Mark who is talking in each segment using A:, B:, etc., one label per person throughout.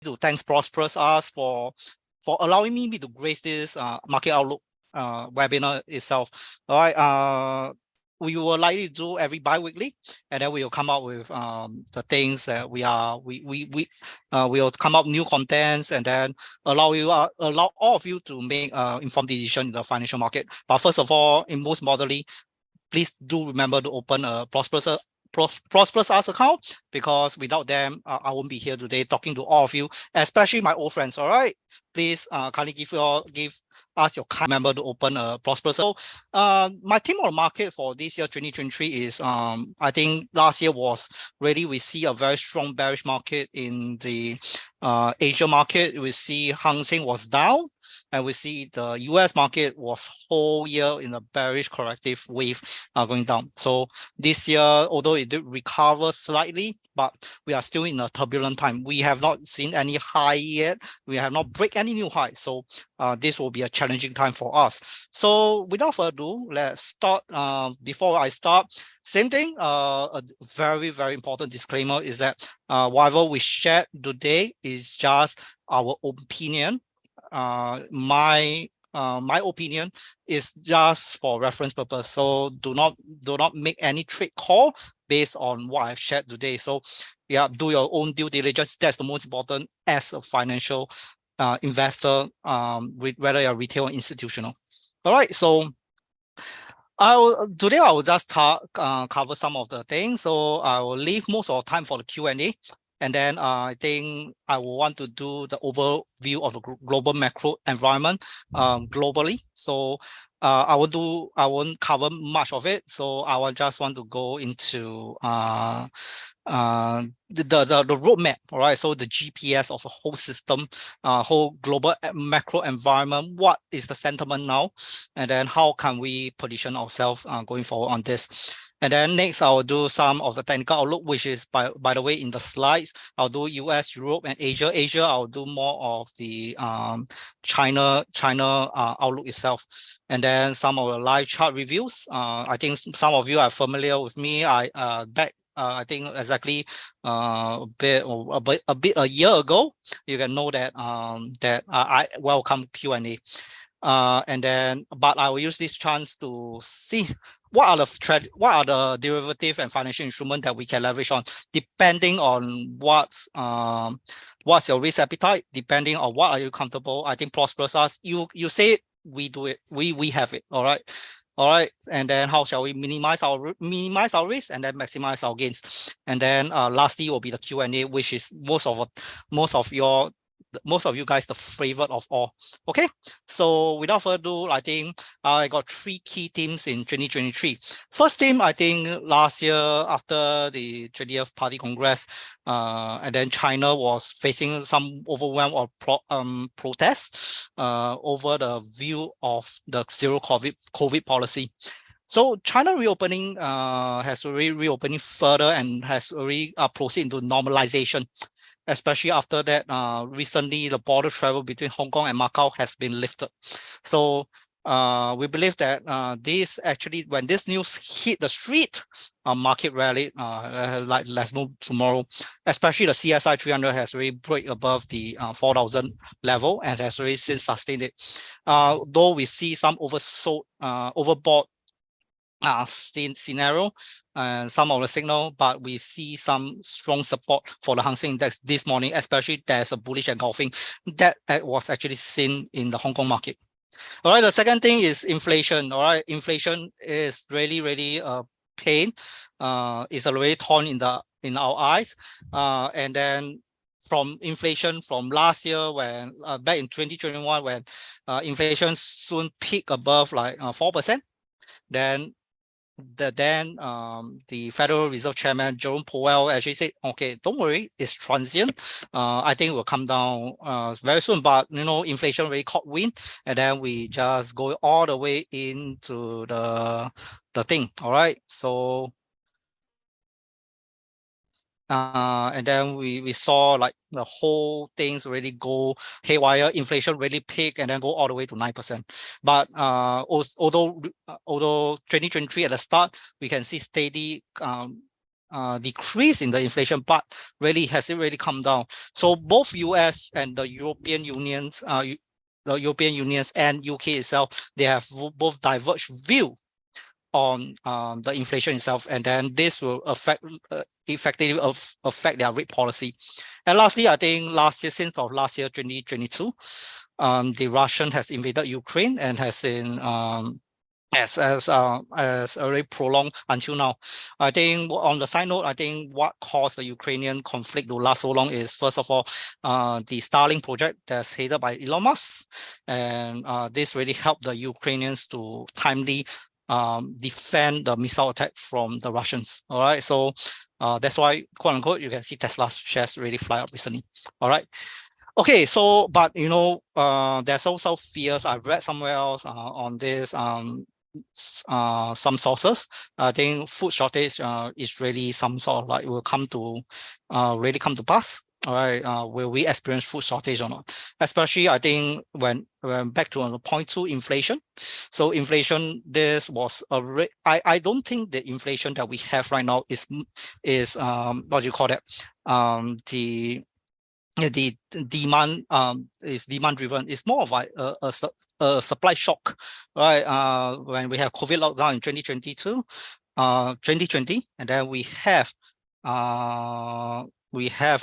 A: to thank ProsperUS for allowing me to grace this market outlook webinar itself. All right. We will likely do every bi-weekly, and then we will come up with the things that we will come up new contents, and then allow all of you to make informed decision in the financial market. But first of all, in most importantly, please do remember to open a ProsperUS account, because without them, I won't be here today talking to all of you, especially my old friends. All right, please kindly give us your kind member to open a ProsperUS. So my theme on the market for this year 2023 is I think last year was really, we see a very strong bearish market in the Asia market. We see Hang Seng was down, and we see the US market was whole year in a bearish corrective wave going down. So this year, although it did recover slightly, but we are still in a turbulent time. We have not seen any high yet. We have not break any new high. So this will be a challenging time for us. So without further ado, let's start. Before I start, same thing, a very, very important disclaimer is that whatever we share today is just our opinion. My opinion is just for reference purpose. So do not make any trade call based on what I've shared today. So yeah, do your own due diligence. That's the most important as a financial investor, whether you're retail or institutional. All right, so today I will just cover some of the things. So I will leave most of the time for the Q&A. And then I think I will want to do the overview of the global macro environment globally. So I won't cover much of it. So I will just want to go into the roadmap. All right, so the GPS of the whole system, whole global macro environment. What is the sentiment now, and then how can we position ourselves going forward on this? And then next, I'll do some of the technical outlook, which is by the way in the slides. I'll do US, Europe, and Asia. Asia, I'll do more of the China outlook itself, and then some of the live chart reviews. I think some of you are familiar with me. I think exactly a year ago, you can know that I welcome Q&A. And then, but I will use this chance to see what are the derivative and financial instrument that we can leverage on, depending on what's your risk appetite, depending on what are you comfortable. I think ProsperUS, you say it, we do it, we have it. All right, and then how shall we minimize our risk and then maximize our gains? And then lastly will be the Q&A, which is most of you guys the favorite of all. Okay, so without further ado, I think I got 3 key themes in 2023. First theme, I think last year after the 20th Party Congress, and then China was facing some overwhelm or protests over the view of the zero COVID policy. So China reopening has already reopening further and has already proceeded into normalization, especially after that recently the border travel between Hong Kong and Macau has been lifted. So we believe that this actually, when this news hit the street, market rally like let's know tomorrow, especially the CSI 300 has already break above the 4,000 level and has already since sustained it. Though we see some overbought scenario and some of the signal, but we see some strong support for the Hang Seng Index this morning, especially there's a bullish engulfing that was actually seen in the Hong Kong market. All right, the second thing is inflation. All right, inflation is really a pain. It's already torn in our eyes, and then from inflation from last year, when back in 2021, when inflation soon peaked above like 4%, then the Federal Reserve Chairman Jerome Powell actually said, okay, don't worry, it's transient. I think it will come down very soon, but you know, inflation really caught wind, and then we just go all the way into the thing. All right, so and then we saw like the whole things really go haywire, inflation really peak and then go all the way to 9%. But although 2023 at the start, we can see steady decrease in the inflation, but really has it really come down? So both US and the European Unions, and UK itself, they have both diverged view on the inflation itself, and then this will effectively affect their rate policy. And lastly, I think since last year 2022, the Russian has invaded Ukraine and has been as already prolonged until now. I think on the side note, I think what caused the Ukrainian conflict to last so long is, first of all, the Starlink project that's headed by Elon Musk, and this really helped the Ukrainians to timely defend the missile attack from the Russians. All right, so that's why, quote unquote, you can see Tesla shares really fly up recently. All right. Okay, so but there's also fears I've read somewhere else on this. Some sources, I think food shortage is really some sort of like will really come to pass. All right, will we experience food shortage or not? Especially, I think when back to point two, inflation. So inflation, this was I don't think the inflation that we have right now is what do you call that? The demand is demand driven. It's more of like a supply shock, right? When we have COVID lockdown in 2020, and then we have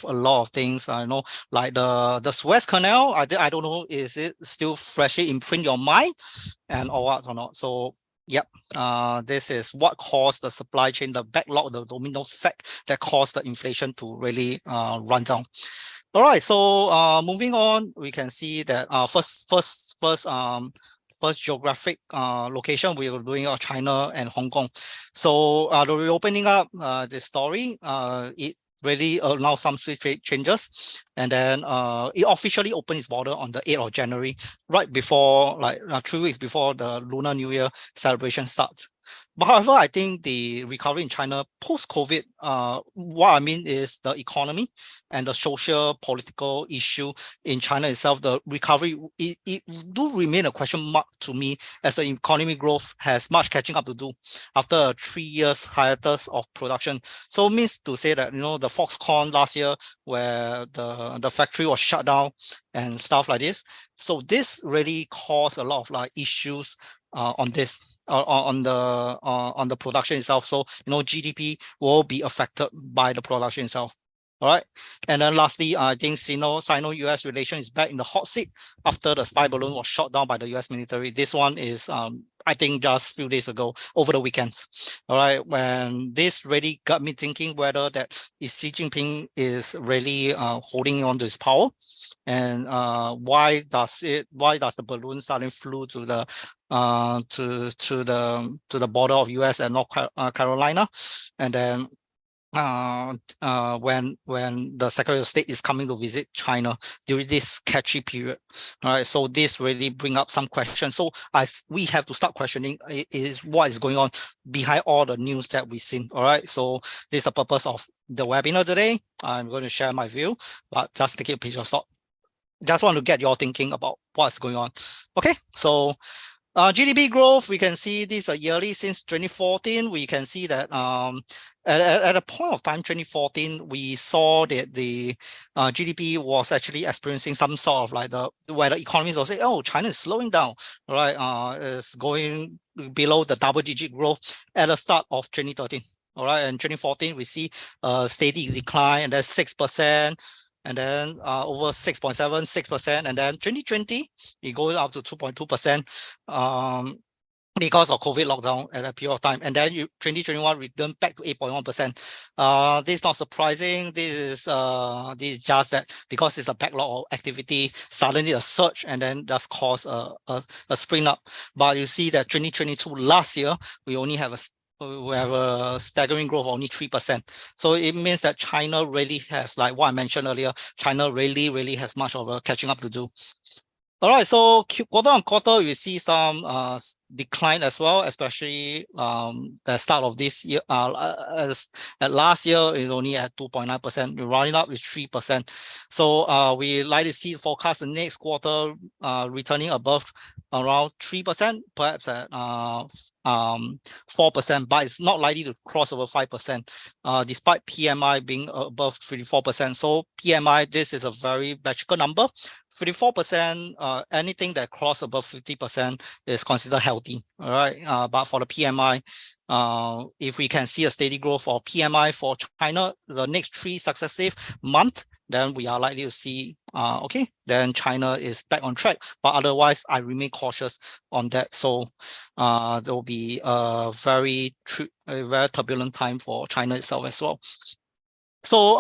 A: a lot of things, like the Suez Canal. I don't know, is it still freshly imprint your mind and or what or not? So yep, this is what caused the supply chain, the backlog, the domino effect that caused the inflation to really run down. All right, so moving on, we can see that first geographic location we were doing China and Hong Kong. So the reopening up the story, it really announced some changes, and then it officially opened its border on the 8th of January, right before 3 weeks before the Lunar New Year celebration starts. But however, I think the recovery in China post-COVID, what I mean is the economy and the social political issue in China itself, the recovery, it do remain a question mark to me, as the economy growth has much catching up to do after a 3 years hiatus of production. So it means to say that, the Foxconn last year, where the factory was shut down and stuff like this. So this really caused a lot of issues on this. On the production itself. So GDP will be affected by the production itself. All right. And then lastly, I think Sino-US relation is back in the hot seat after the spy balloon was shot down by the US military. This one is I think just a few days ago, over the weekends. All right, when this really got me thinking whether that is Xi Jinping is really holding on to his power, and why does the balloon suddenly flew to the to the border of US and North Carolina, and then when the Secretary of State is coming to visit China during this catchy period. All right, so this really bring up some questions. So we have to start questioning is what is going on behind all the news that we've seen. All right, so this is the purpose of the webinar today. I'm going to share my view, but just take it a piece of thought. Just want to get your thinking about what's going on. Okay, so GDP growth, we can see this yearly since 2014. We can see that at a point of time, 2014, we saw that the GDP was actually experiencing some sort of where the economies will say, oh, China is slowing down, right? It's going below the double-digit growth at the start of 2013. All right, and 2014, we see a steady decline, and then 6%. And then over 6.7, 6%, and then 2020, it goes up to 2.2%. Because of COVID lockdown at a period of time, and then 2021 returned back to 8.1%. This is not surprising. This is just that because it's a backlog of activity, suddenly a surge, and then just cause a spring up. But you see that 2022 last year, we have a staggering growth of only 3%. So it means that China really has, like what I mentioned earlier, China really has much of a catching up to do. All right, so quarter on quarter, you see some declined as well, especially the start of this year. At last year is only at 2.9%. We're running up with 3%. So we like to see forecast the next quarter returning above around 3%, perhaps at 4%, but it's not likely to cross over 5%, despite PMI being above 34%. So PMI, this is a very magical number. 34%, anything that cross above 50% is considered healthy. All right. But for the PMI, if we can see a steady growth for PMI for China the next 3 successive months, then we are likely to see, okay, then China is back on track. But otherwise, I remain cautious on that. So there will be a very turbulent time for China itself as well. So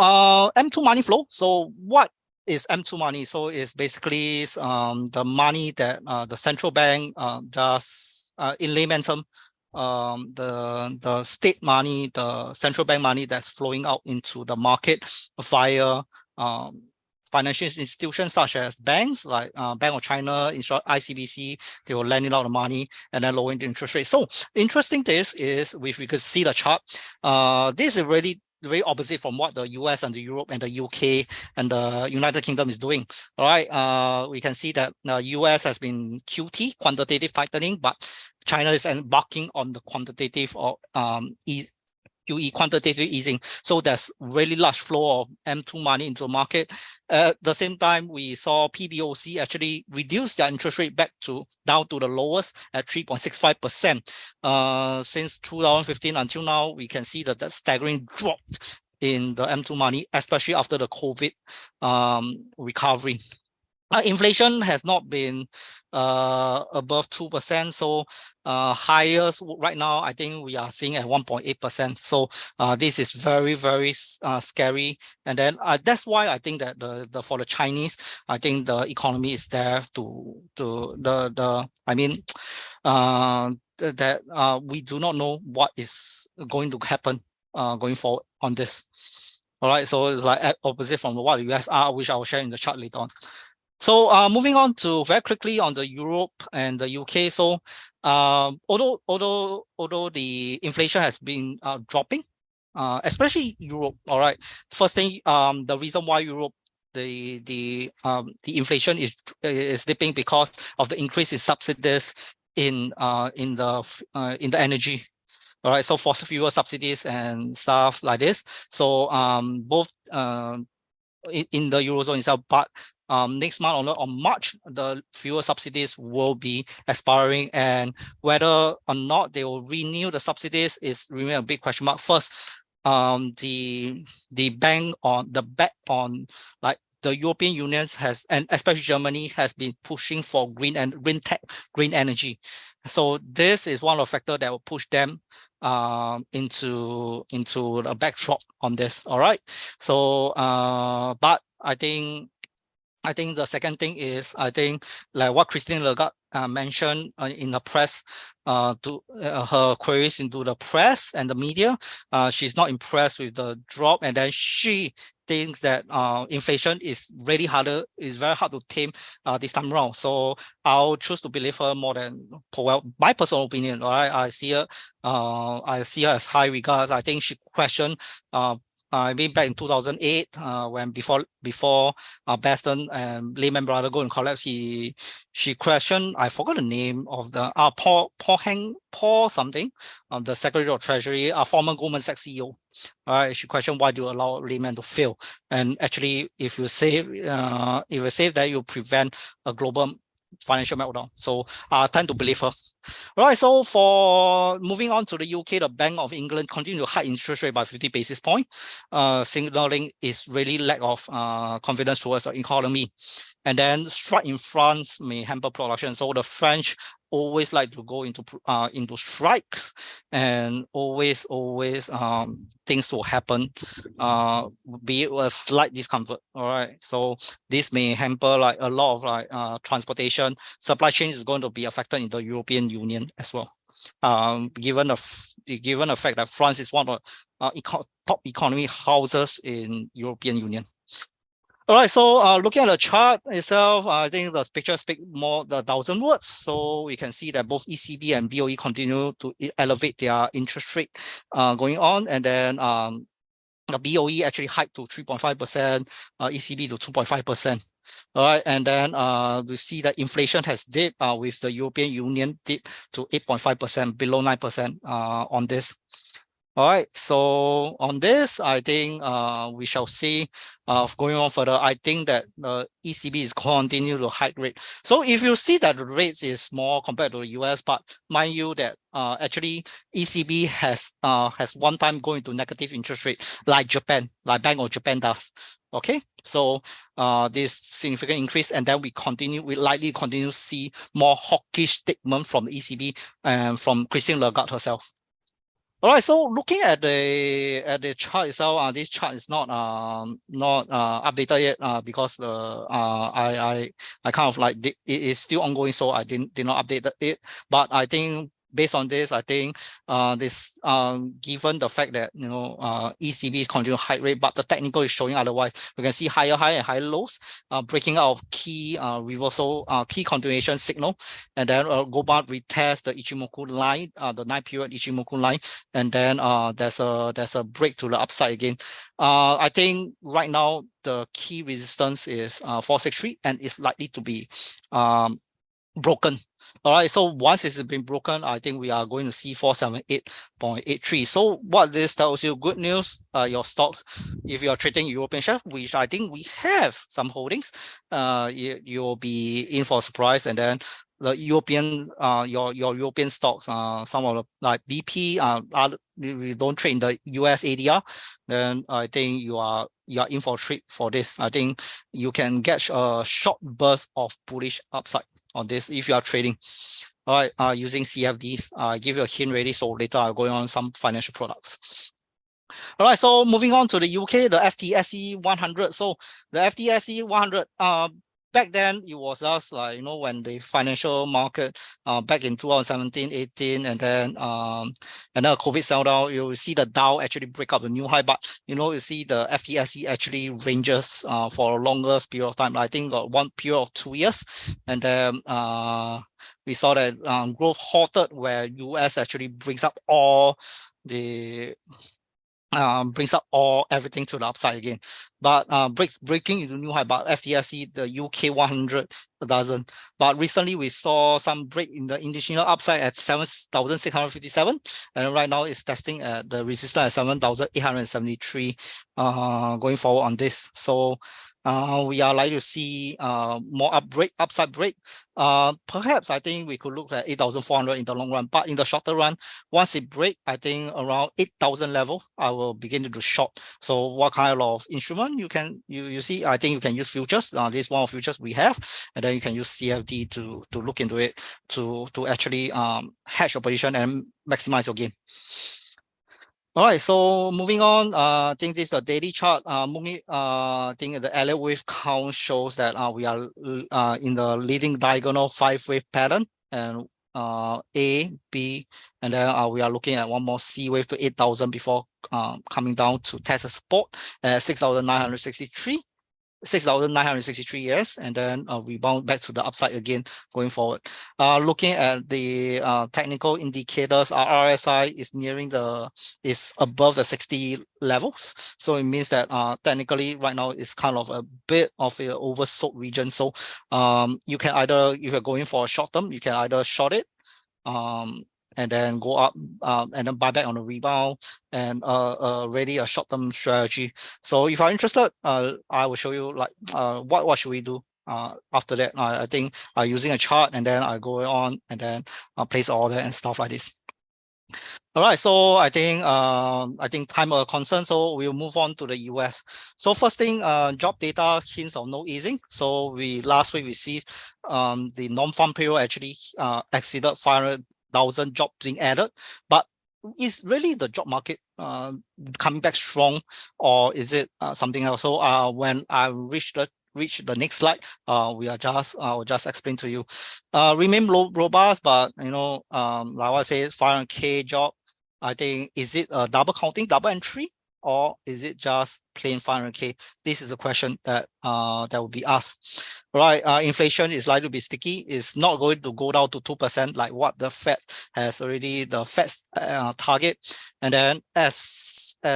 A: M2 money flow. So what is M2 money? So it's basically the money that the central bank does, in layman term, the state money, the central bank money that's flowing out into the market via financial institutions such as banks, like Bank of China, ICBC. They will lending out the money and then lowering the interest rate. So interesting this is, if we could see the chart, this is really very opposite from what the US and the Europe and the UK and the United Kingdom is doing. All right, we can see that the US has been QT, quantitative tightening, but China is embarking on the quantitative or QE, quantitative easing. So there's really large flow of M2 money into the market. At the same time, we saw PBOC actually reduce their interest rate back down to the lowest at 3.65%. Since 2015 until now, we can see that staggering drop in the M2 money, especially after the COVID recovery. Inflation has not been above 2%, so highest right now I think we are seeing at 1.8%. So this is very, very scary. And then that's why I think that for the Chinese, I think the economy is there that we do not know what is going to happen going forward on this. All right, so it's like opposite from what the US are, which I will share in the chart later on. So moving on to very quickly on the Europe and the UK. So although the inflation has been dropping, especially Europe. All right. First thing, the reason why Europe the inflation is dipping because of the increase in subsidies in the energy. All right, so fossil fuel subsidies and stuff like this. So both in the Eurozone itself, but next month on March, the fuel subsidies will be expiring, and whether or not they will renew the subsidies is remain a big question mark. First, the bet on like the European Union has, and especially Germany, has been pushing for green tech, green energy. So this is one of the factors that will push them into a backdrop on this. All right. So but I think the second thing is, I think like what Christine Lagarde mentioned in the press, to her queries into the press and the media, she's not impressed with the drop, and then she thinks that inflation is very hard to tame this time around. So I'll choose to believe her more than Powell. My personal opinion, all right, I see her as high regards. I think she questioned I mean, back in 2008, when before Baston and Lehman Brothers go and collapse, she questioned, I forgot the name of the Paul something, the Secretary of Treasury, former Goldman Sachs CEO. All right, she questioned, why do you allow Lehman to fail? And actually, if you save that, you prevent a global financial meltdown. So I tend to believe her. All right, so for moving on to the UK, the Bank of England continued to hike interest rate by 50 basis points, signaling its really lack of confidence towards the economy. And then strike in France may hamper production. So the French always like to go into strikes, and always things will happen, be it a slight discomfort. All right, so this may hamper like a lot of like transportation supply chain is going to be affected in the European Union as well. Given the fact that France is one of top economy houses in European Union. All right, so looking at the chart itself, I think the picture speaks more the 1,000 words. So we can see that both ECB and BOE continue to elevate their interest rate going on, and then the BOE actually hiked to 3.5%, ECB to 2.5%. All right, and then we see that inflation has dipped with the European Union dip to 8.5%, below 9% on this. All right, so on this, I think we shall see going on further. I think that the ECB is continue to hike rate. So if you see that the rates is small compared to the US, but mind you that actually ECB has one time going to negative interest rate like Japan, like Bank of Japan does. Okay, so this significant increase, and then we likely continue to see more hawkish statement from the ECB and from Christine Lagarde herself. All right, so looking at the chart itself, this chart is not updated yet because I kind of like it is still ongoing, so I did not update it. But I think based on this, I think this given the fact that ECB is continuing high rate, but the technical is showing otherwise. We can see higher high and higher lows, breaking out of key reversal, key continuation signal, and then go back retest the Ichimoku line, the 9-period Ichimoku line. And then there's a break to the upside again. I think right now the key resistance is 463, and it's likely to be broken. All right, so once it's been broken, I think we are going to see 478.83. So what this tells you, good news, your stocks, if you are trading European share, which I think we have some holdings, you'll be in for a surprise. And then the European, your European stocks, some of the like BP, we don't trade in the US ADR, then I think you are in for a treat for this. I think you can get a short burst of bullish upside on this if you are trading. All right, using CFDs. I give you a hint ready, so later I'll go on some financial products. All right, so moving on to the UK, the FTSE 100. So the FTSE 100, back then it was just like when the financial market back in 2017, 18, and then COVID settled down, you will see the Dow actually break up a new high. But you see the FTSE actually ranges for a longer period of time. I think one period of 2 years, and then we saw that growth halted where US actually brings up all the everything to the upside again, but breaking into new high. But FTSE, the UK 100 doesn't. But recently we saw some break in the initial upside at 7,657, and right now it's testing at the resistance at 7,873 going forward on this. So we are likely to see more upside break. Perhaps I think we could look at 8,400 in the long run, but in the shorter run, once it break, I think around 8,000 level, I will begin to do short. So what kind of instrument you see? I think you can use futures. This is one of futures we have, and then you can use CFD to look into it to actually hedge your position and maximize your gain. All right, so moving on, I think this is a daily chart. I think the Elliott wave count shows that we are in the leading diagonal 5-wave pattern, and A, B, and then we are looking at one more C wave to 8,000 before coming down to test a support at 6,963. 6,963, yes, and then rebound back to the upside again going forward. Looking at the technical indicators, our RSI is above the 60 levels, so it means that technically right now it's kind of a bit of an oversold region. So you can either, if you're going for a short term, you can either short it and then go up and then buy back on the rebound, and really a short-term strategy. So if you're interested, I will show you like what should we do after that. I think using a chart, and then I go on and then place order and stuff like this. All right, so I think time a concern, so we'll move on to the US. So first thing, job data hints of no easing. So last week we see the non-farm payroll actually exceeded 500,000 jobs being added, but is really the job market coming back strong, or is it something else? So when I reach the next slide, I will just explain to you. Remain robust, but like I say, 500K job. I think, is it a double entry, or is it just plain 500K? This is a question that that will be asked. Right, inflation is likely to be sticky. It's not going to go down to 2% like what the Fed has already, the Fed's target. And then as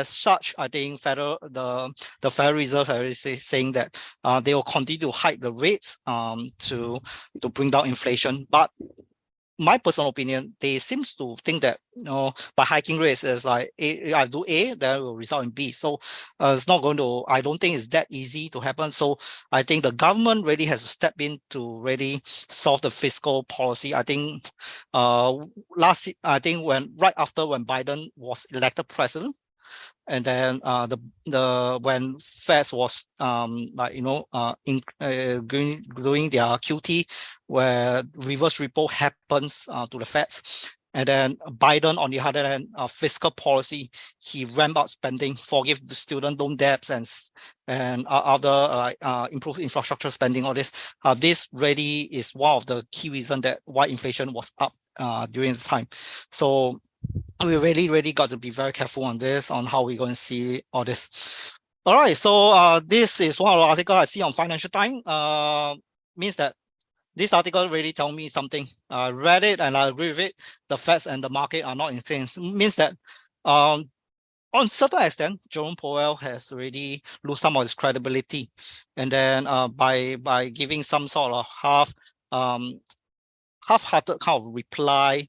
A: such, I think the Federal Reserve already saying that they will continue to hike the rates to bring down inflation. But my personal opinion, they seems to think that, you know, by hiking rates is like I do A, then will result in B. So it's not going to, I don't think it's that easy to happen. So I think the government really has to step in to really solve the fiscal policy. I think right after when Biden was elected president, and then when Fed was doing their QT, where reverse repo happens to the Feds, and then Biden on the other hand, fiscal policy, he ramped up spending, forgive the student loan debts and other improved infrastructure spending. All this, this really is one of the key reasons that why inflation was up during this time. So we really got to be very careful on this, on how we're going to see all this. All right, so this is one of the articles I see on Financial Times. Means that this article really tell me something. I read it and I agree with it. The facts and the market are not insane. Means that on certain extent, Jerome Powell has already lost some of his credibility, and then by giving some sort of half-hearted kind of reply,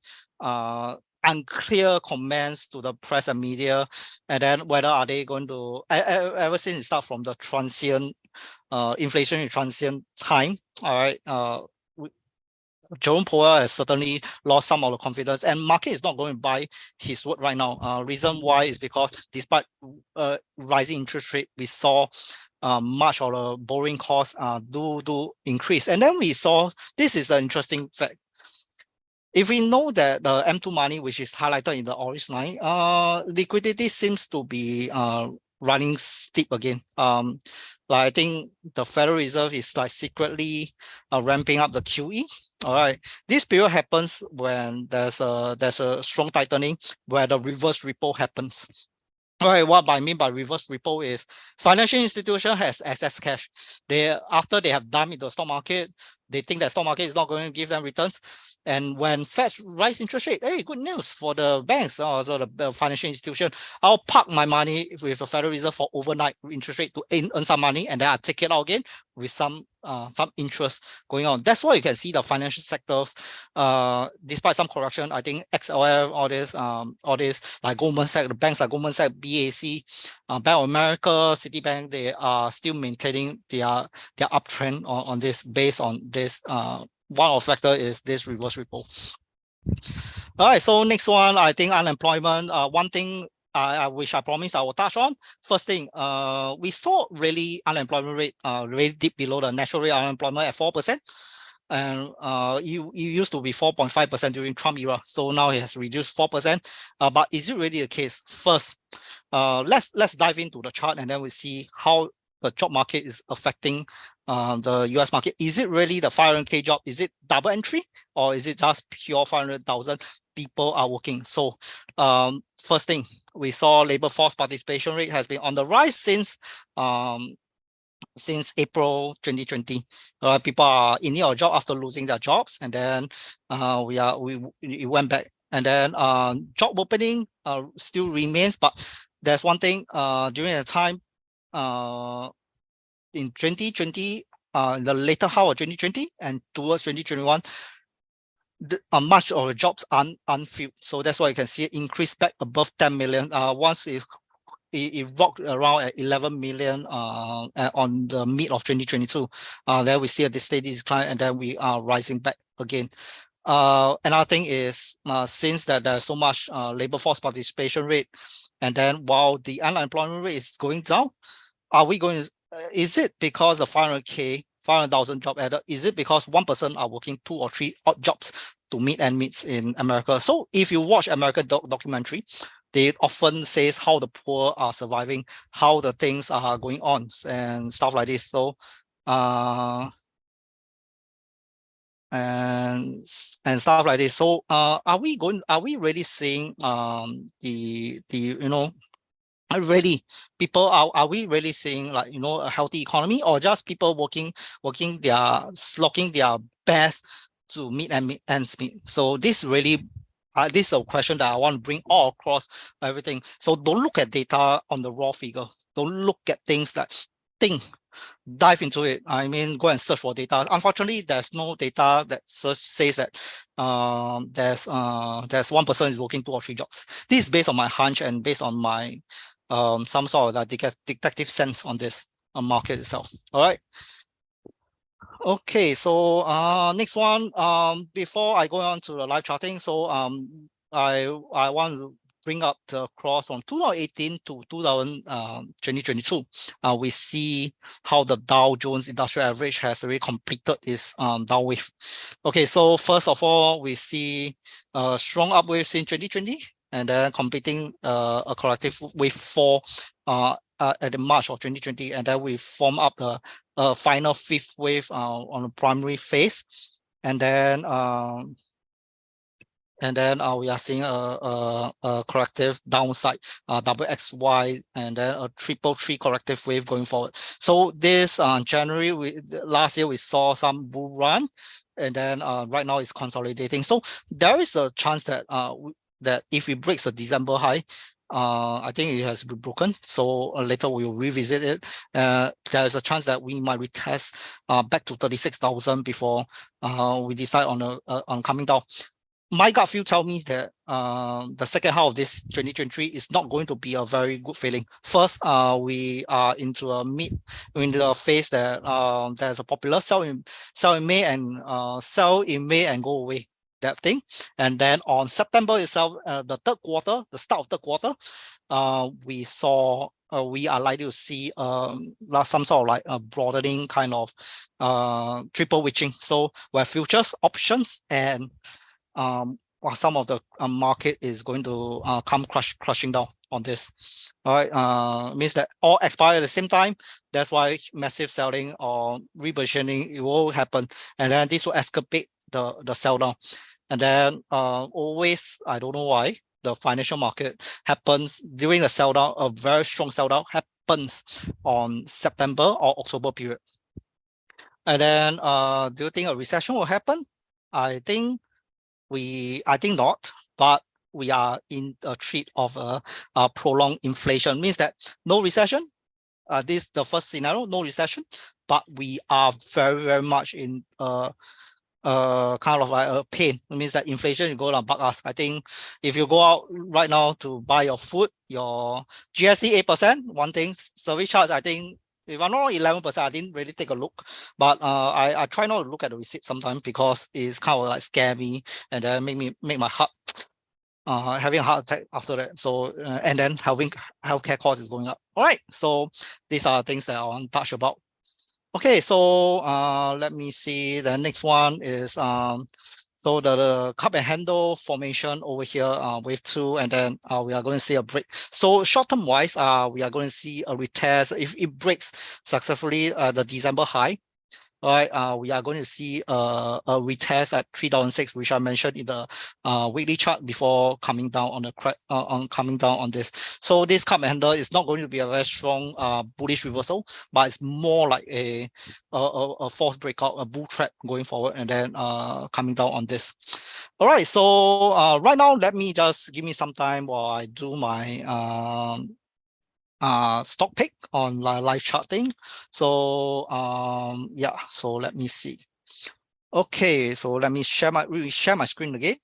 A: unclear comments to the press and media, and then whether are they going to, ever since it started from the transient, inflation transient time, all right, Jerome Powell has certainly lost some of the confidence, and market is not going to buy his word right now. Reason why is because despite rising interest rate, we saw much of the borrowing costs do increase. And then we saw, this is an interesting fact. If we know that the M2 money, which is highlighted in the orange line, liquidity seems to be running steep again. Like I think the Federal Reserve is like secretly ramping up the QE. All right, this period happens when there's a strong tightening where the reverse repo happens. All right, what I mean by reverse repo is financial institution has excess cash. After they have dumped into the stock market, they think that stock market is not going to give them returns. And when Fed rise interest rate, hey, good news for the banks, also the financial institution. I'll park my money with the Federal Reserve for overnight interest rate to earn some money, and then I'll take it out again with some interest going on. That's why you can see the financial sectors, despite some correction, I think XLF, all this like Goldman Sachs, the banks like Goldman Sachs, BAC, Bank of America, Citibank, they are still maintaining their uptrend on this, based on this. One of the factor is this reverse repo. All right, so next one, I think unemployment. One thing I wish I promised I will touch on. First thing, we saw really unemployment rate really deep below the natural rate of unemployment at 4%. And you used to be 4.5% during Trump era, so now it has reduced 4%. But is it really the case? First, let's dive into the chart, and then we see how the job market is affecting the US market. Is it really the 500K job? Is it double entry, or is it just pure 500,000 people are working? So first thing, we saw labor force participation rate has been on the rise since April 2020. People are in need of a job after losing their jobs, and then it went back. And then job opening still remains, but there's one thing during the time in 2020, in the later half of 2020 and towards 2021, much of the jobs are unfilled. So that's why you can see it increase back above 10 million. Once it rocked around at 11 million on the mid of 2022. Then we see a steady decline, and then we are rising back again. Another thing is, since that there's so much labor force participation rate, and then while the unemployment rate is going down, are we going to, is it because the 500,000 job added? Is it because one person are working 2 or 3 odd jobs to meet and meets in America? So if you watch American documentary, they often says how the poor are surviving, how the things are going on, and stuff like this. So and stuff like this. So are we really seeing the really people are we really seeing, like, you know, a healthy economy, or just people working their slocking their best to meet ends meet? So this really this is a question that I want to bring all across everything. So don't look at data on the raw figure, don't look at things like think dive into it. I mean, go and search for data. Unfortunately, there's no data that says that there's one person is working 2 or 3 jobs. This is based on my hunch and based on my some sort of detective sense on this market itself. All right. Okay, so next one, before I go on to the live charting, so I want to bring up the cross from 2018 to 2022. We see how the Dow Jones Industrial Average has already completed its down wave. Okay, so first of all, we see a strong up wave since 2020, and then completing a corrective wave 4 at the March of 2020, and then we form up the final 5th wave on the primary phase, and then we are seeing a corrective downside, double XY, and then a triple tree corrective wave going forward. So this January, last year we saw some bull run, and then right now it's consolidating. So there is a chance that that if it breaks the December high, I think it has been broken. So later we will revisit it. There is a chance that we might retest back to 36,000 before we decide on coming down. My gut feel tell me that the second half of this 2023 is not going to be a very good feeling. First, we are into a phase that there's a popular sell in May and sell in May and go away, that thing. And then on September itself, the start of third quarter, we saw we are likely to see some sort of like a broadening kind of triple witching. So where futures, options, and some of the market is going to come crushing down on this. All right, means that all expire at the same time. That's why massive selling or repositioning, it will happen, and then this will escalate the sell down. And then always, I don't know why, the financial market happens during the sell down. A very strong sell down happens on September or October period. And then do you think a recession will happen? I think not, but we are in a threat of a prolonged inflation. Means that no recession. This is the first scenario, no recession, but we are very much in kind of like a pain. It means that inflation is going to bug us. I think if you go out right now to buy your food, your GST 8%, one thing, service charge, I think if I'm not 11%, I didn't really take a look, but I try not to look at the receipt sometimes because it's kind of like scare me, and then make my heart having a heart attack after that. So and then having healthcare costs is going up. All right, so these are things that I want to touch about. Okay, so let me see. The next one is so the cup and handle formation over here, wave 2, and then we are going to see a break. So short term wise, we are going to see a retest. If it breaks successfully the December high, all right, we are going to see a retest at 3,006, which I mentioned in the weekly chart before coming down on this. So this cup and handle is not going to be a very strong bullish reversal, but it's more like a false breakout, a bull trap going forward, and then coming down on this. All right, so right now, let me just give me some time while I do my stock pick on live charting. So yeah, so let me see. Okay, so let me share my screen again.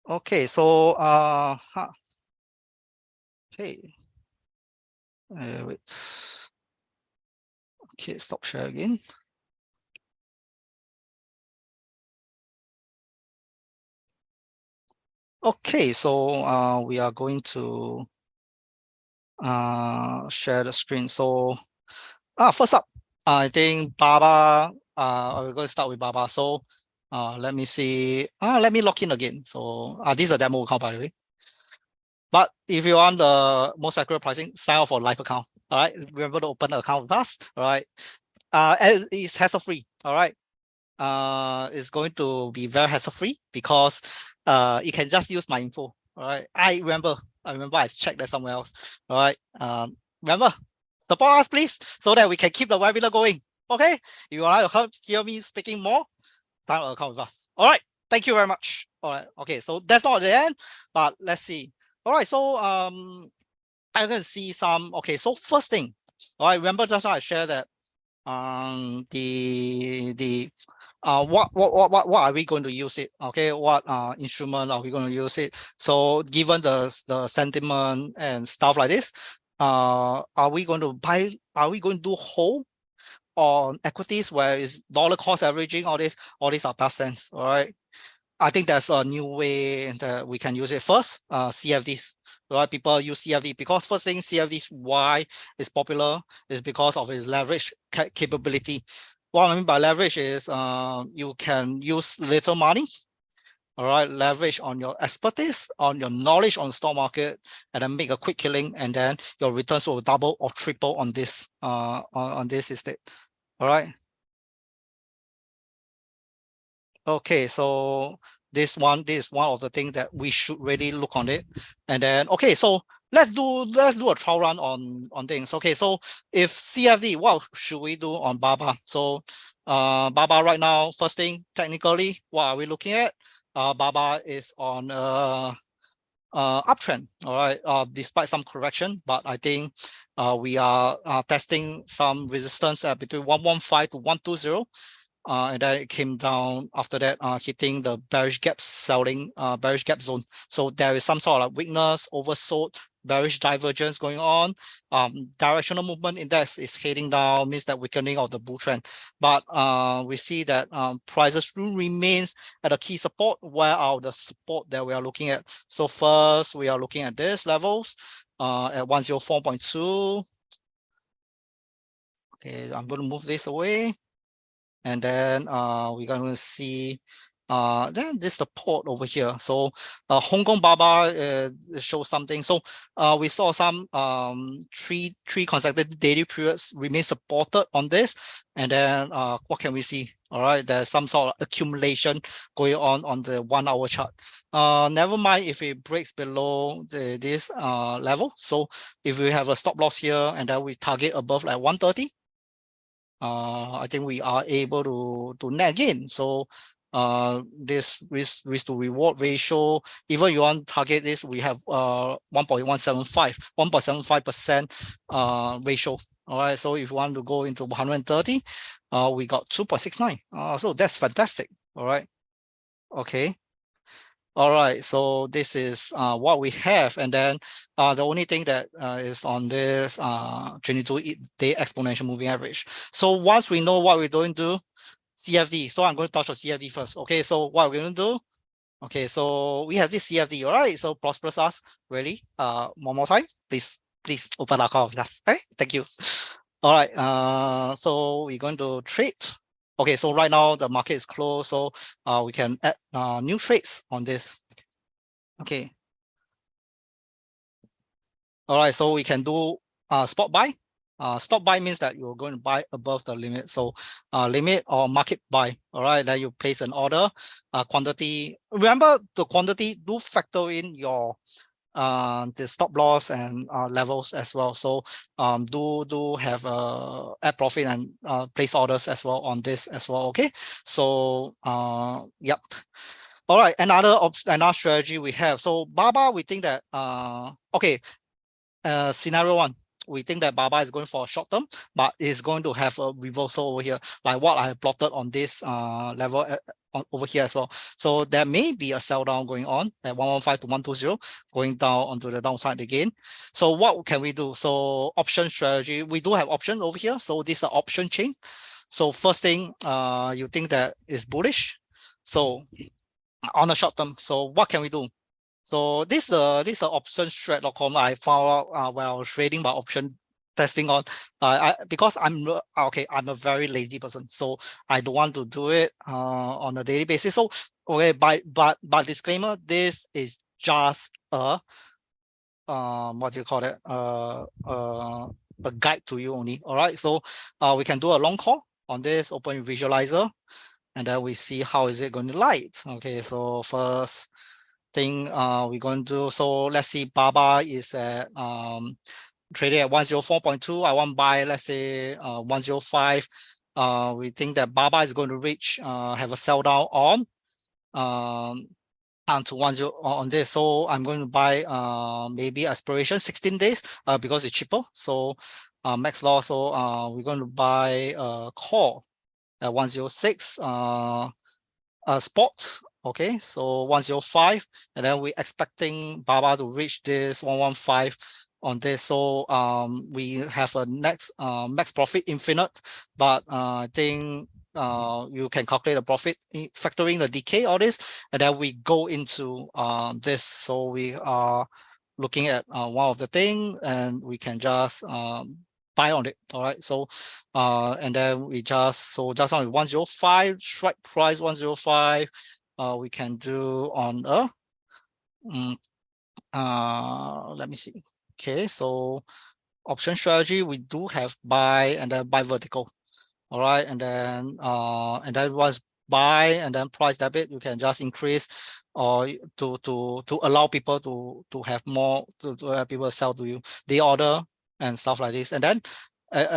A: Okay, so okay, wait. Okay, stop share again. Okay, so we are going to share the screen. So first up, I think Baba, we're going to start with Baba. So let me see, let me log in again. So this is a demo account, by the way. But if you want the most accurate pricing, sign up for live account. All right, remember to open the account with us. All right, it's hassle free. All right, it's going to be very hassle free because you can just use my info. All right, I remember I remember I checked that somewhere else. All right. Remember, support us, please, so that we can keep the webinar going. Okay. If you want to hear me speaking more, sign an account with us. All right. Thank you very much. All right. Okay. So that's not the end, but let's see. All right. So I can see some. Okay. So first thing. All right. Remember just now I shared that what are we going to use it? Okay, what instrument are we going to use it? So given the sentiment and stuff like this, are we going to buy? Are we going to do whole on equities where is dollar cost averaging? All these are past tense. All right. I think there's a new way that we can use it. First, CFDs. Right, people use CFD because first thing CFDs why is popular is because of its leverage capability. What I mean by leverage is you can use little money, all right, leverage on your expertise, on your knowledge on stock market, and then make a quick killing, and then your returns will double or triple on this on this estate. All right. Okay, so this is one of the things that we should really look on it. And then okay, so let's do a trial run on things. Okay, so if CFD, what should we do on BABA? So BABA right now, first thing technically, what are we looking at? BABA is on uptrend, all right, despite some correction, but I think we are testing some resistance between 115 to 120. And then it came down after that, hitting the bearish gap selling, bearish gap zone. So there is some sort of weakness, oversold, bearish divergence going on. Directional movement index is heading down, means that weakening of the bull trend. But we see that prices still remains at a key support. Where are the support that we are looking at? So first, we are looking at these levels at 104.2. Okay, I'm going to move this away. And then we're going to see then this the port over here. So Hong Kong BABA shows something. So we saw some three consecutive daily periods remain supported on this. And then what can we see? All right, there's some sort of accumulation going on the 1 hour chart. Never mind if it breaks below this level. So if we have a stop loss here and then we target above like 130, I think we are able to net gain. So this risk to reward ratio, even you want target this, we have 1.75% ratio. All right, so if you want to go into 130, we got 2.69. So that's fantastic. All right. Okay. All right, so this is what we have, and then the only thing that is on this 22-day exponential moving average. So once we know what we're going to do, CFD. So I'm going to touch on CFD first. Okay, so what we're going to do? Okay, so we have this CFD. All right, so ProsperUS, really? One more time, please open our call with us. Okay, thank you. All right, so we're going to trade. Okay, so right now the market is closed, so we can add new trades on this. Okay. All right, so we can do spot buy. Stop buy means that you're going to buy above the limit. So limit or market buy. All right, then you place an order. Quantity. Remember the quantity do factor in your the stop loss and levels as well. So do have add profit and place orders as well on this as well. Okay, so yep. All right, another strategy we have. So BABA, we think that okay, scenario one, we think that BABA is going for a short term, but is going to have a reversal over here, like what I have plotted on this level over here as well. So there may be a sell down going on at 115 to 120, going down onto the downside again. So what can we do? So option strategy, we do have option over here. So this is an option chain. So first thing, you think that is bullish. So on the short term, so what can we do? So this is optionstrat.com. I found out when I was trading my option testing on because I'm a very lazy person, so I don't want to do it on a daily basis. So okay, but disclaimer, this is just a what do you call it, a guide to you only. All right, so we can do a long call on this, open visualizer, and then we see how is it going to light. Okay, so first think we're going to, so let's see, BABA is at trading at 104.2. I want to buy, let's say 105. We think that BABA is going to reach, have a sell down on to 10 on this. So I'm going to buy maybe aspiration 16 days because it's cheaper. So max loss. So we're going to buy call at 106 spot. Okay, so 105, and then we're expecting BABA to reach this 115 on this. So we have a next max profit infinite, but I think you can calculate the profit factoring the decay all this, and then we go into this. So we are looking at one of the thing, and we can just buy on it. All right, so and then we just, so just on 105 strike price 105, we can do on let me see. Okay, so option strategy, we do have buy and then buy vertical. All right, and then once buy and then price debit, you can just increase or to allow people to have more, to have people sell to you the order and stuff like this. And then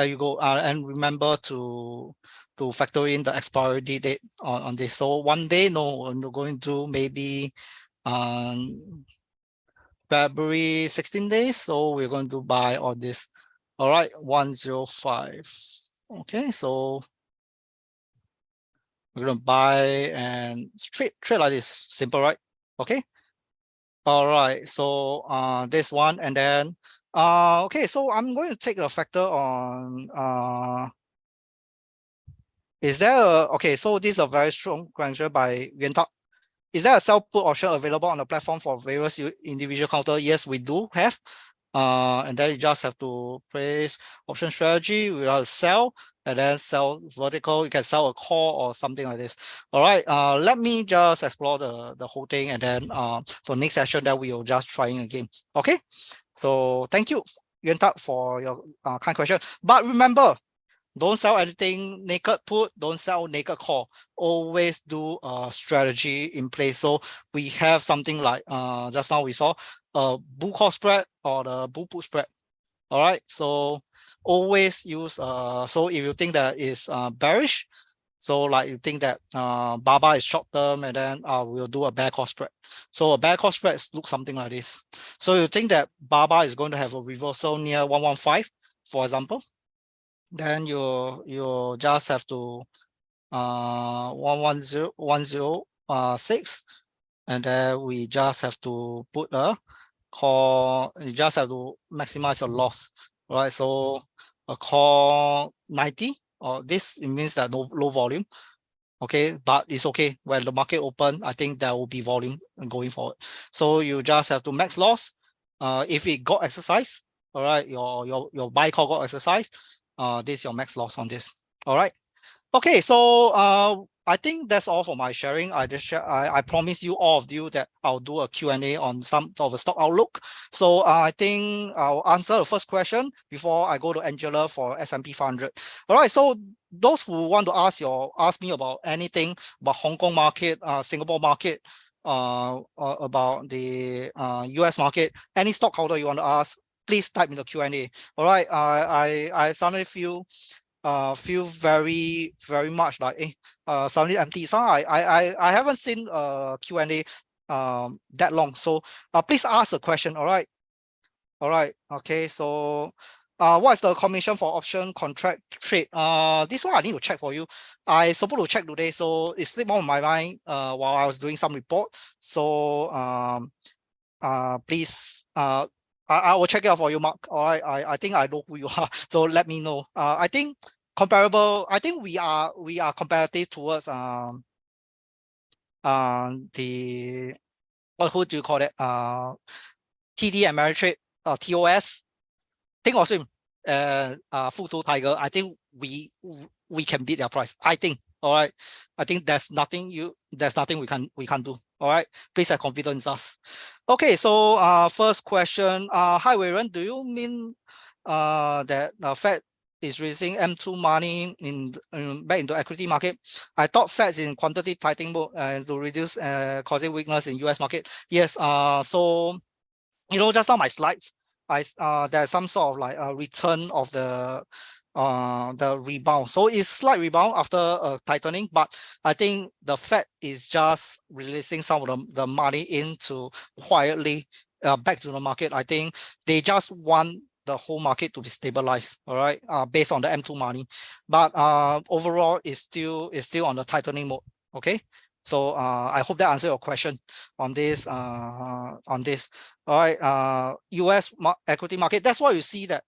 A: you go and remember to factor in the expiry date on this. So one day, no, I'm going to maybe February 16 days. So we're going to buy all this. All right, 105. Okay, so we're gonna buy and trade like this, simple, right? Okay. All right, so this one, and then okay, so I'm going to take a factor on is there a, okay, so this is a very strong credential by Yuantak. Is there a sell put option available on the platform for various individual counter? Yes, we do have. And then you just have to place option strategy. We have sell and then sell vertical. You can sell a call or something like this. All right. Let me just explore the whole thing, and then the next session that we will just trying again. Okay. So thank you, Yuan Tak, for your kind question. But remember, don't sell anything naked put, don't sell naked call. Always do a strategy in place. So we have something like just now we saw a bull call spread or the bull put spread. All right, so always use so if you think that is bearish, so like you think that BABA is short term, and then we'll do a bear call spread. So a bear call spread looks something like this. So you think that BABA is going to have a reversal near 115, for example, then you just have to 110.106, and then we just have to put a call. You just have to maximize your loss, right? So a call 90, or this, it means that no low volume. Okay, but it's okay when the market open. I think there will be volume going forward. So you just have to max loss. If it got exercise, all right, your buy call got exercise. This is your max loss on this. All right. Okay, so I think that's all for my sharing. I just share, I promise you, all of you, that I'll do a Q&A on some of the stock outlook. So I think I'll answer the first question before I go to Angela for S&P 500. All right, so those who want to ask me about anything about Hong Kong market, Singapore market, about the US market, any stock holder you want to ask, please type in the Q&A. All right, I suddenly feel very much like suddenly empty. So I haven't seen Q&A that long. So please ask a question. All right. Okay. So what's the commission for option contract trade? This one I need to check for you. I supposed to check today, so it slipped on my mind while I was doing some report. So please I will check it out for you, Mark. All right, I think I know who you are, so let me know. I think comparable. I think we are comparative towards the who do you call it? TD Ameritrade, TOS. Think or swim, Futu Tiger. I think we can beat their price. I think. All right. I think there's nothing we can do. All right. Please have confidence in us. Okay. So first question. Hi, Warren. Do you mean that Fed is raising M2 money in back into equity market. I thought Fed's in quantitative tightening mode to reduce causing weakness in US market. Yes, so just now my slides, there's some sort of like a return of the rebound. So it's slight rebound after tightening, but I think the Fed is just releasing some of the money into quietly back to the market. I think they just want the whole market to be stabilized, all right, based on the M2 money. But overall, it's still on the tightening mode. Okay, so I hope that answers your question on this. All right, US equity market. That's why you see that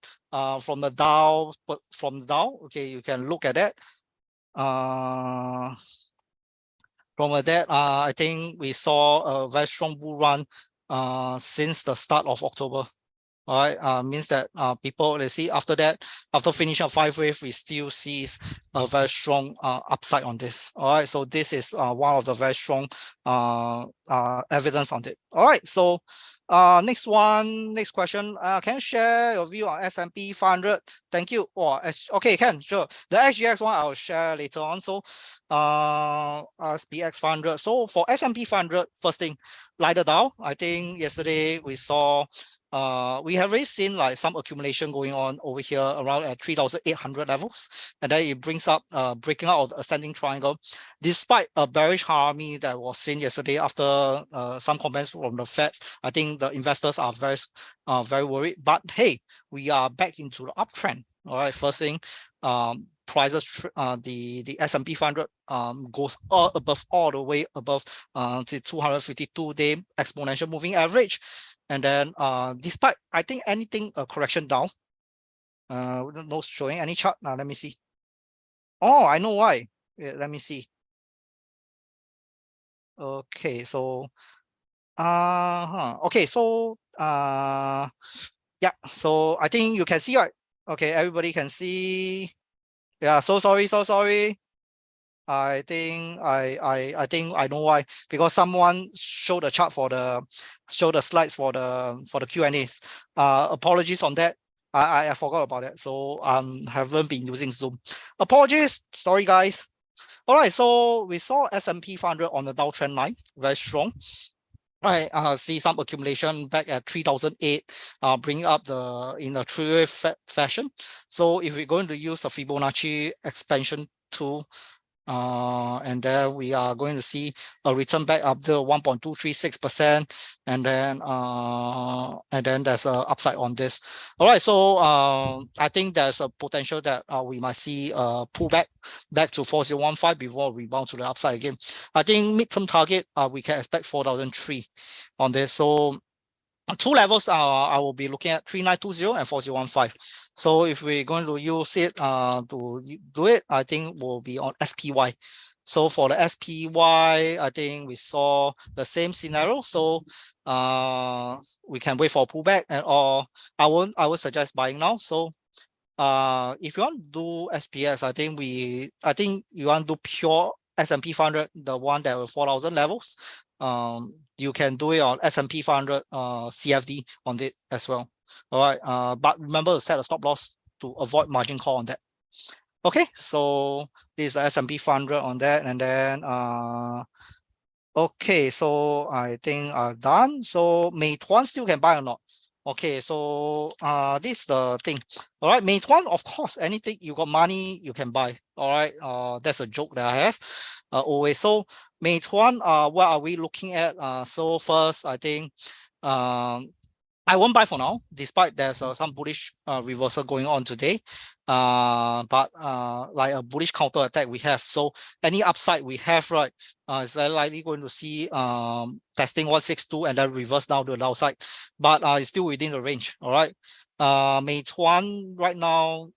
A: from the Dow. Okay, you can look at that. From that, I think we saw a very strong bull run since the start of October. All right, means that people, let's see, after that, after finishing a 5 wave, we still see a very strong upside on this. All right, so this is one of the very strong evidence on it. All right, so next question. Can you share your view on S&P 500? Thank you. Okay, can, sure. The SGX one I will share later on. So SPX 500. So for S&P 500, first thing, like the Dow, I think yesterday we saw we have already seen like some accumulation going on over here around at 3,800 levels, and then it brings up breaking out of the ascending triangle, despite a bearish harmony that was seen yesterday after some comments from the Fed. I think the investors are very worried, but hey, we are back into the uptrend. All right, first thing, prices, the S&P 500 goes all the way above the 252-day exponential moving average. And then despite, I think, anything a correction down, no showing any chart. Now let me see. Oh, I know why. Let me see. Okay, so okay, so yeah, so I think you can see, right? Okay, everybody can see. Yeah, so sorry. I think I know why, because someone showed the chart for the slides for the Q&As. Apologies on that. I forgot about that. So haven't been using Zoom. Apologies. Sorry, guys. All right. So we saw S&P 500 on the downtrend line, very strong. I see some accumulation back at 3,008, bringing up in a three-way fashion. So if we're going to use the Fibonacci expansion tool, and then we are going to see a return back up to 1.236%, and then there's a upside on this. All right, so I think there's a potential that we might see a pullback back to 4015 before rebound to the upside again. I think midterm target we can expect 4,003 on this. So two levels I will be looking at 3920 and 4015. So if we're going to use it to do it, I think will be on SPY. So for the SPY, I think we saw the same scenario. So we can wait for a pullback, or I would suggest buying now. So if you want to do SPX, I think you want to do pure S&P 500, the one that was 4,000 levels. You can do it on S&P 500 CFD on it as well. All right, but remember to set a stop loss to avoid margin call on that. Okay, so this is the S&P 500 on that, and then okay, so I think done. So Meituan still can buy or not? Okay, so this is the thing. All right, Meituan, of course, anything you got money, you can buy. All right, that's a joke that I have always. So Meituan, what are we looking at? So first, I think I won't buy for now, despite there's some bullish reversal going on today. But like a bullish counter attack we have. So any upside we have, right, is likely going to see testing 162 and then reverse down to the downside. But it's still within the range. All right. Meituan right now,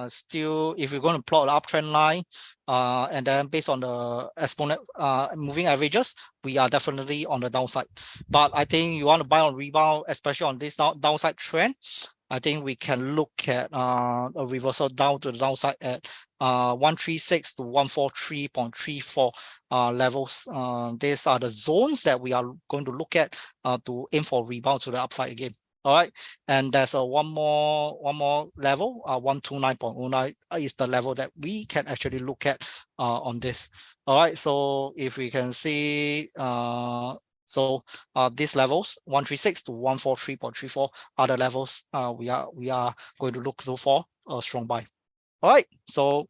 A: still, if you're going to plot the uptrend line, and then based on the exponent moving averages, we are definitely on the downside. But I think you want to buy on rebound, especially on this downside trend. I think we can look at a reversal down to the downside at 136 to 143.34 levels. These are the zones that we are going to look at to aim for rebound to the upside again. All right, and there's a one more level, 129.09 is the level that we can actually look at on this. All right, so if we can see, these levels 136 to 143.34 are the levels we are going to look through for a strong buy. All right, so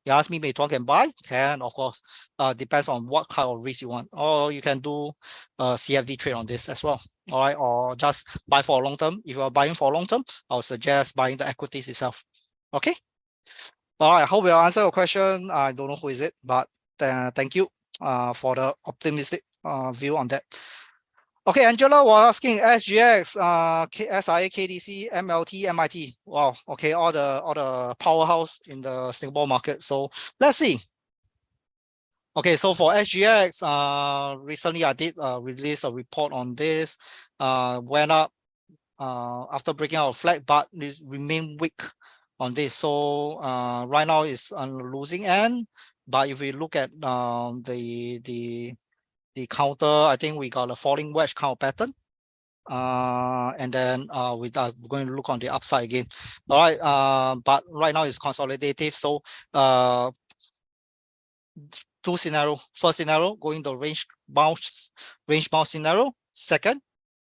A: you ask me, Meituan can buy? Can, of course. Depends on what kind of risk you want. Or you can do a CFD trade on this as well. All right, or just buy for a long term. If you are buying for a long term, I'll suggest buying the equities itself. Okay. All right, I hope we answer your question. I don't know who is it, but thank you for the optimistic view on that. Okay, Angela was asking SGX, SIA, KDC, MLT, MIT. Wow. Okay, all the powerhouse in the Singapore market. So let's see. Okay, so for SGX, recently I did release a report on this. Went up after breaking out a flag, but it remained weak on this. So right now it's on the losing end. But if we look at the counter, I think we got a falling wedge kind of pattern. And then we are going to look on the upside again. All right, but right now it's consolidative. So two scenario. First scenario, going the range bounce scenario. Second,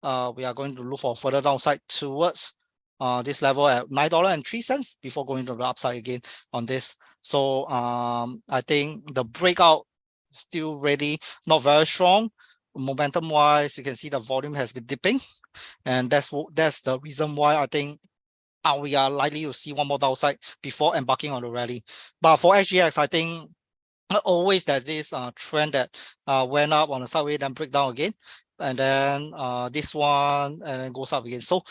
A: we are going to look for further downside towards this level at $9.03 before going to the upside again on this. So I think the breakout still really not very strong. Momentum wise, you can see the volume has been dipping, and that's the reason why I think we are likely to see one more downside before embarking on the rally. But for SGX, I think always there's this trend that went up on the sideways, then break down again, and then this one and then goes up again. So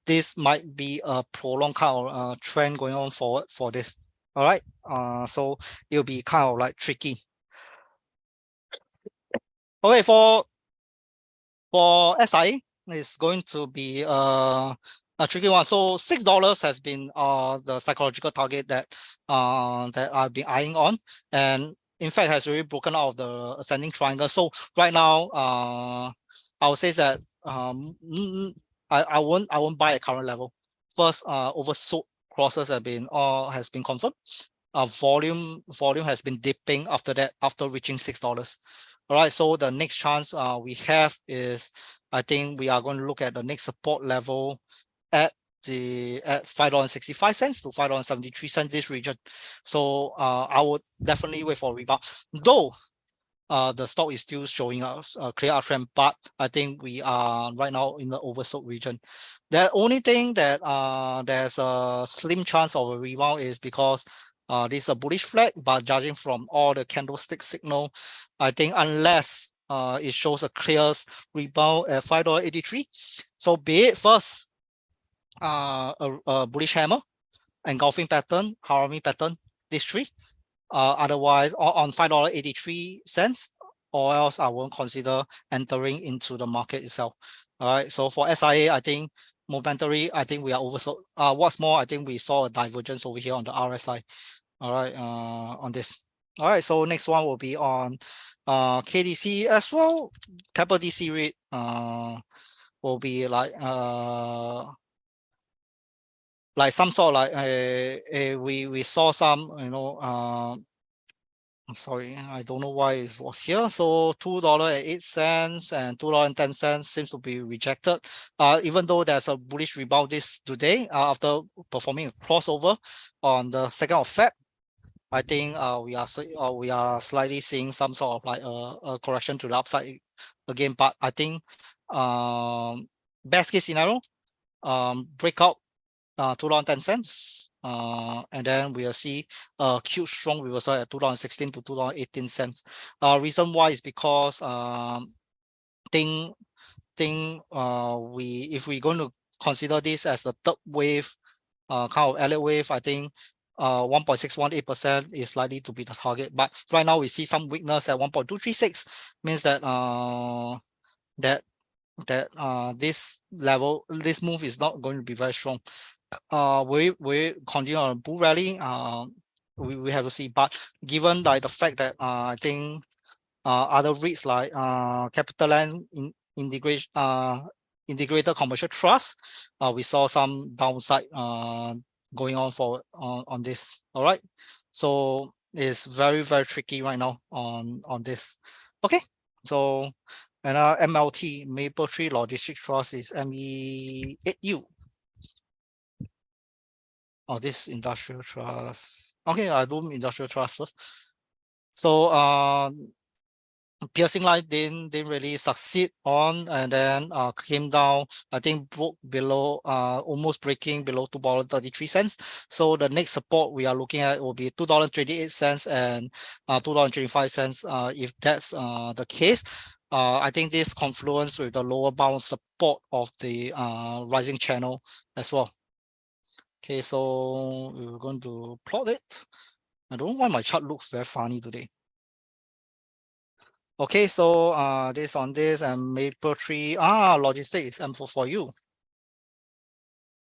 A: this might be a prolonged kind of trend going on forward for this. All right, so it'll be kind of like tricky. Okay, for SIA, it's going to be a tricky one. So $6 has been the psychological target that I've been eyeing on, and in fact has already broken out of the ascending triangle. So right now, I would say that I won't buy at current level. First, oversold crosses has been confirmed. Volume has been dipping after that, after reaching $6. All right, so the next chance we have is, I think we are going to look at the next support level at $5.65 to $5.73, this region. So I would definitely wait for a rebound, though the stock is still showing us a clear uptrend, but I think we are right now in the oversold region. The only thing that there's a slim chance of a rebound is because this is a bullish flag, but judging from all the candlestick signal, I think unless it shows a clear rebound at $5.83, so be it first a bullish hammer, engulfing pattern, harami pattern, these three. Otherwise, on $5.83, or else I won't consider entering into the market itself. All right. So for SIA, I think momentarily, I think we are oversold. What's more, I think we saw a divergence over here on the RSI. All right. On this. All right. So next one will be on KDC as well. Capital DC rate will be like some sort of like we saw some, I'm sorry, I don't know why it was here. So $2.08 and $2.10 seems to be rejected. Even though there's a bullish rebound today after performing a crossover on the 2nd of Feb. I think we are slightly seeing some sort of like a correction to the upside again. But I think best case scenario, breakout $2.10. And then we'll see a huge strong reversal at $2.16 to $2.18. Reason why is because if we're going to consider this as the third wave, kind of Elliott wave, I think 1.618% is likely to be the target. But right now we see some weakness at 1.236, means that this move is not going to be very strong. We continue on bull rally. We have to see, but given like the fact that I think other REITs like CapitaLand integration integrated commercial trust, we saw some downside going on for on this. All right, so it's very tricky right now on this. Okay, so and MLT, Maple Tree Logistics Trust, is ME8U. Oh, this industrial trust. Okay, I do industrial trust first. So piercing line didn't really succeed on, and then came down. I think broke below, almost breaking below $2.33. So the next support we are looking at will be $2.28 and $2.25. If that's the case, I think this confluence with the lower bound support of the rising channel as well. Okay, so we're going to plot it. I don't know why my chart looks very funny today. Okay, so this on this and Maple Tree logistics and for you.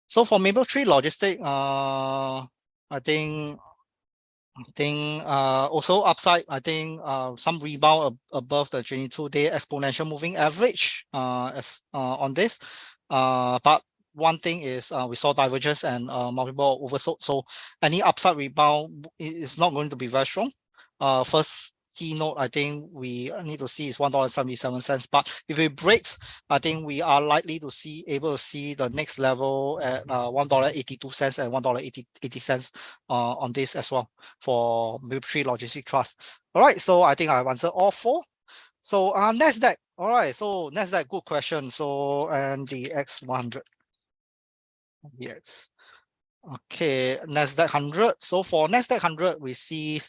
A: So for Maple Tree logistic, I think also upside. I think some rebound above the 22-day exponential moving average as on this. But one thing is we saw divergence and multiple oversold. So any upside rebound is not going to be very strong. First keynote I think we need to see is $1.77. But if it breaks, I think we are likely to see able to see the next level at $1.82 and $1.80 on this as well for Maple Tree Logistic Trust. All right, so I think I've answered all four. So Nasdaq. All right, so Nasdaq, good question. So and the X100. Yes. Okay, Nasdaq 100. So for Nasdaq 100, we see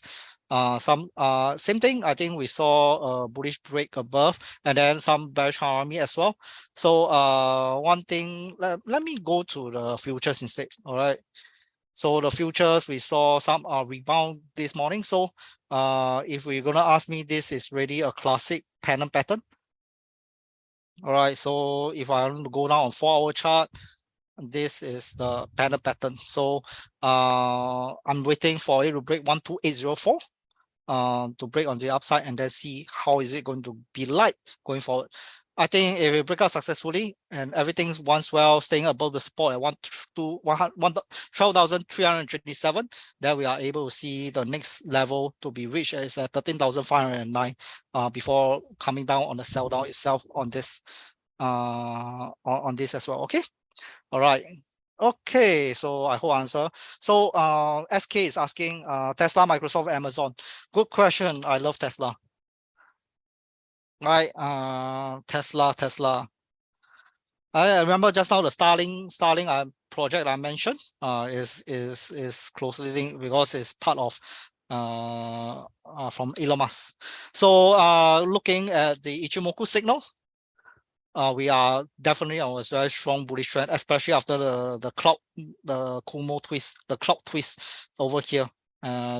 A: some same thing. I think we saw a bullish break above and then some bearish harmony as well. So one thing, let me go to the futures instead. All right. So the futures, we saw some rebound this morning. So if we're gonna ask me, this is really a classic pennant pattern. All right, so if I want to go down on 4-hour chart, this is the pennant pattern. So I'm waiting for it to break 12804 to break on the upside and then see how is it going to be like going forward. I think if we break out successfully and everything runs well, staying above the support at 12,327, then we are able to see the next level to be reached as 13,509 before coming down on the sell down itself on this on this as well. Okay, all right. Okay, so I hope I answer. So SK is asking Tesla, Microsoft, Amazon. Good question. I love Tesla. Right, Tesla. I remember just now the Starlink project I mentioned is closely linked because it's part of from Elon Musk. So looking at the Ichimoku signal, we are definitely on a very strong bullish trend, especially after the cloud, the Kumo twist, the cloud twist over here.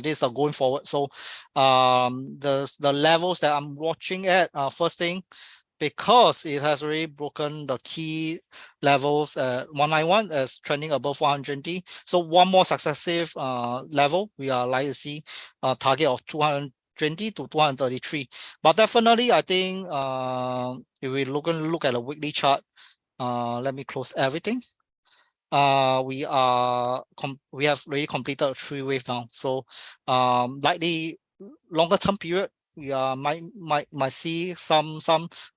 A: These are going forward. So the levels that I'm watching at, first thing, because it has already broken the key levels at 191 as trending above 120. So one more successive level, we are likely to see a target of 220 to 233. But definitely, I think if we look at a weekly chart, let me close everything. We have already completed a 3-wave now. So likely longer term period, we might see some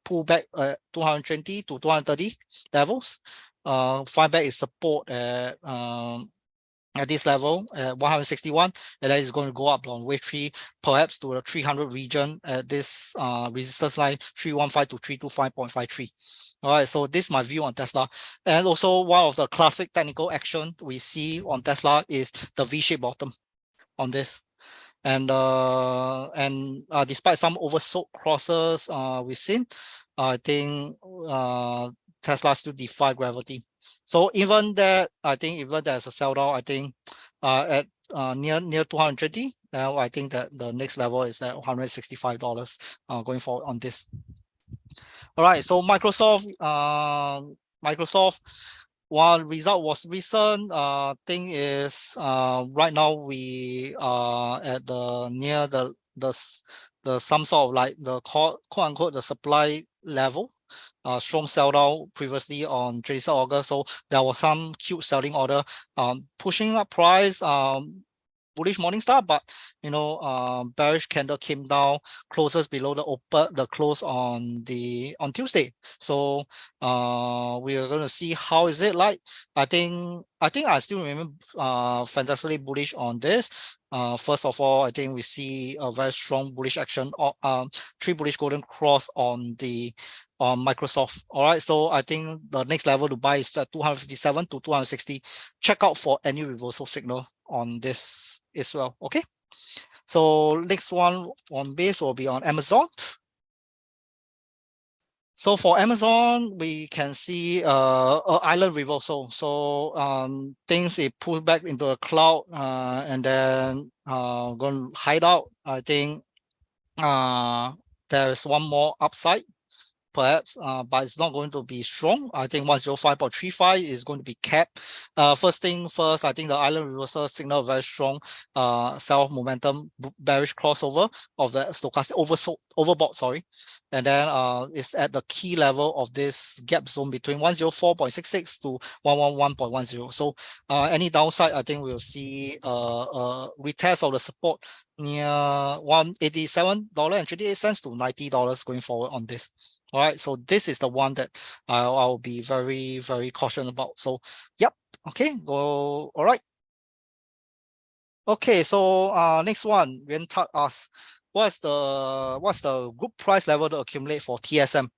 A: pullback at 220 to 230 levels. Find back is support at this level at 161, and then it's going to go up on wave 3, perhaps to the 300 region at this resistance line 315 to 325.53. All right, so this is my view on Tesla. And also one of the classic technical action we see on Tesla is the V-shaped bottom on this. And despite some oversold crosses we've seen, I think Tesla still defy gravity. So even that, I think even there's a sell down, I think at near 220, now I think that the next level is at $165 going forward on this. All right, so Microsoft, one result was recent. Thing is, right now we are at the near the some sort of like the quote unquote the supply level. strong sell down previously on 26 August. So there was some huge selling order pushing up price. Bullish Morningstar, but bearish candle came down, closes below the close on Tuesday. So we are going to see how is it like. I think I still remember fantastically bullish on this. First of all, I think we see a very strong bullish action or 3 bullish golden cross on Microsoft. All right, so I think the next level to buy is at 257 to 260. Check out for any reversal signal on this as well. Okay, so next one on base will be on Amazon. So for Amazon, we can see a island reversal. So things it pulled back into a cloud and then going to hide out. I think there's one more upside perhaps, but it's not going to be strong. I think 105.35 is going to be capped. First thing first, I think the island reversal signal very strong sell momentum, bearish crossover of the stochastic overbought, sorry. And then it's at the key level of this gap zone between 104.66 to 111.10. So any downside, I think we'll see retest of the support near $187.28 to $90 going forward on this. All right, so this is the one that I'll be very, very cautious about. So, yep, okay, go. All right. Okay, so next one, Yuan Tak asks, what's the good price level to accumulate for TSM?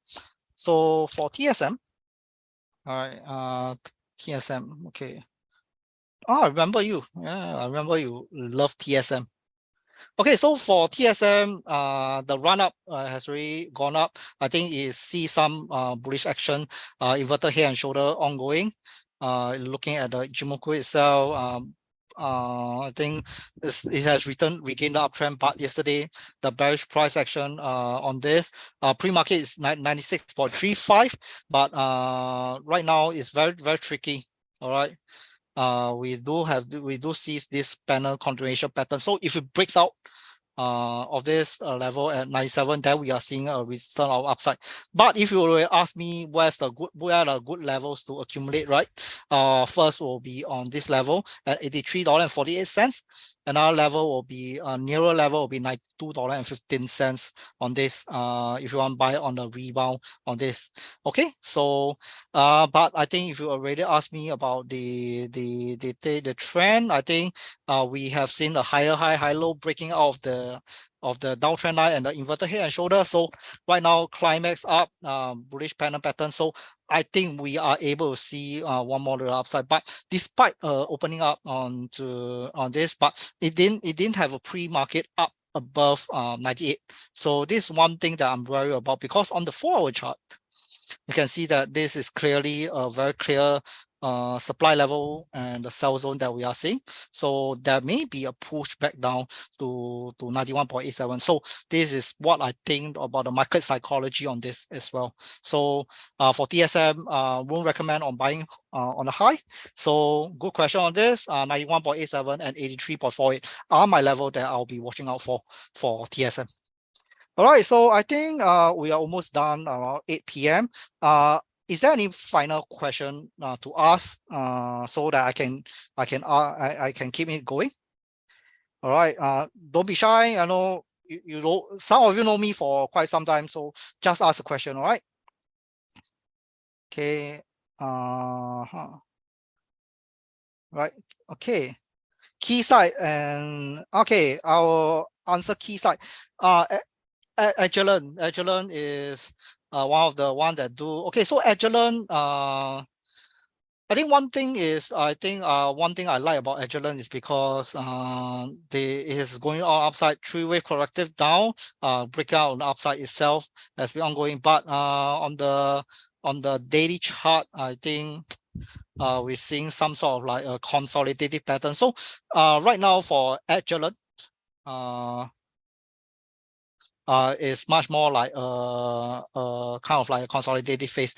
A: So for TSM, all right, TSM, okay. Oh, I remember you. Yeah, I remember you love TSM. Okay, so for TSM, the run up has already gone up. I think you see some bullish action, inverted head and shoulder ongoing. Looking at the Ichimoku itself, I think it has regained the uptrend. But yesterday, the bearish price action on this pre-market is 96.35, but right now it's very, very tricky. All right. We do see this panel continuation pattern. So if it breaks out of this level at 97, then we are seeing a return of upside. But if you were ask me where are the good levels to accumulate, right? First will be on this level at $83.48. Another level will be nearer level will be $92.15 on this. If you want to buy on the rebound on this. Okay, so but I think if you already asked me about the trend, I think we have seen a higher high, high low breaking out of the downtrend line and the inverted head and shoulder. So right now climax up, bullish panel pattern. So I think we are able to see one more little upside. But despite opening up on this, but it didn't have a pre-market up above 98. So this is one thing that I'm worried about, because on the 4-hour chart, you can see that this is clearly a very clear supply level and the sell zone that we are seeing. So there may be a push back down to 91.87. So this is what I think about the market psychology on this as well. So for TSM, won't recommend on buying on the high. So good question on this. 91.87 and 83.48 are my level that I'll be watching out for TSM. All right, so I think we are almost done around 8 p.m. Is there any final question to ask so that I can keep it going? All right, don't be shy. I know you know some of you know me for quite some time, so just ask a question. All right. Okay. Right. Okay. Key side and okay, I will answer key side. Agilent is one of the one that do okay. So Agilent, I think one thing I like about Agilent is because it is going on upside, 3-wave corrective down, breakout on the upside itself has been ongoing. But on the daily chart, I think we're seeing some sort of like a consolidative pattern. So right now for Agilent, is much more like kind of like a consolidated phase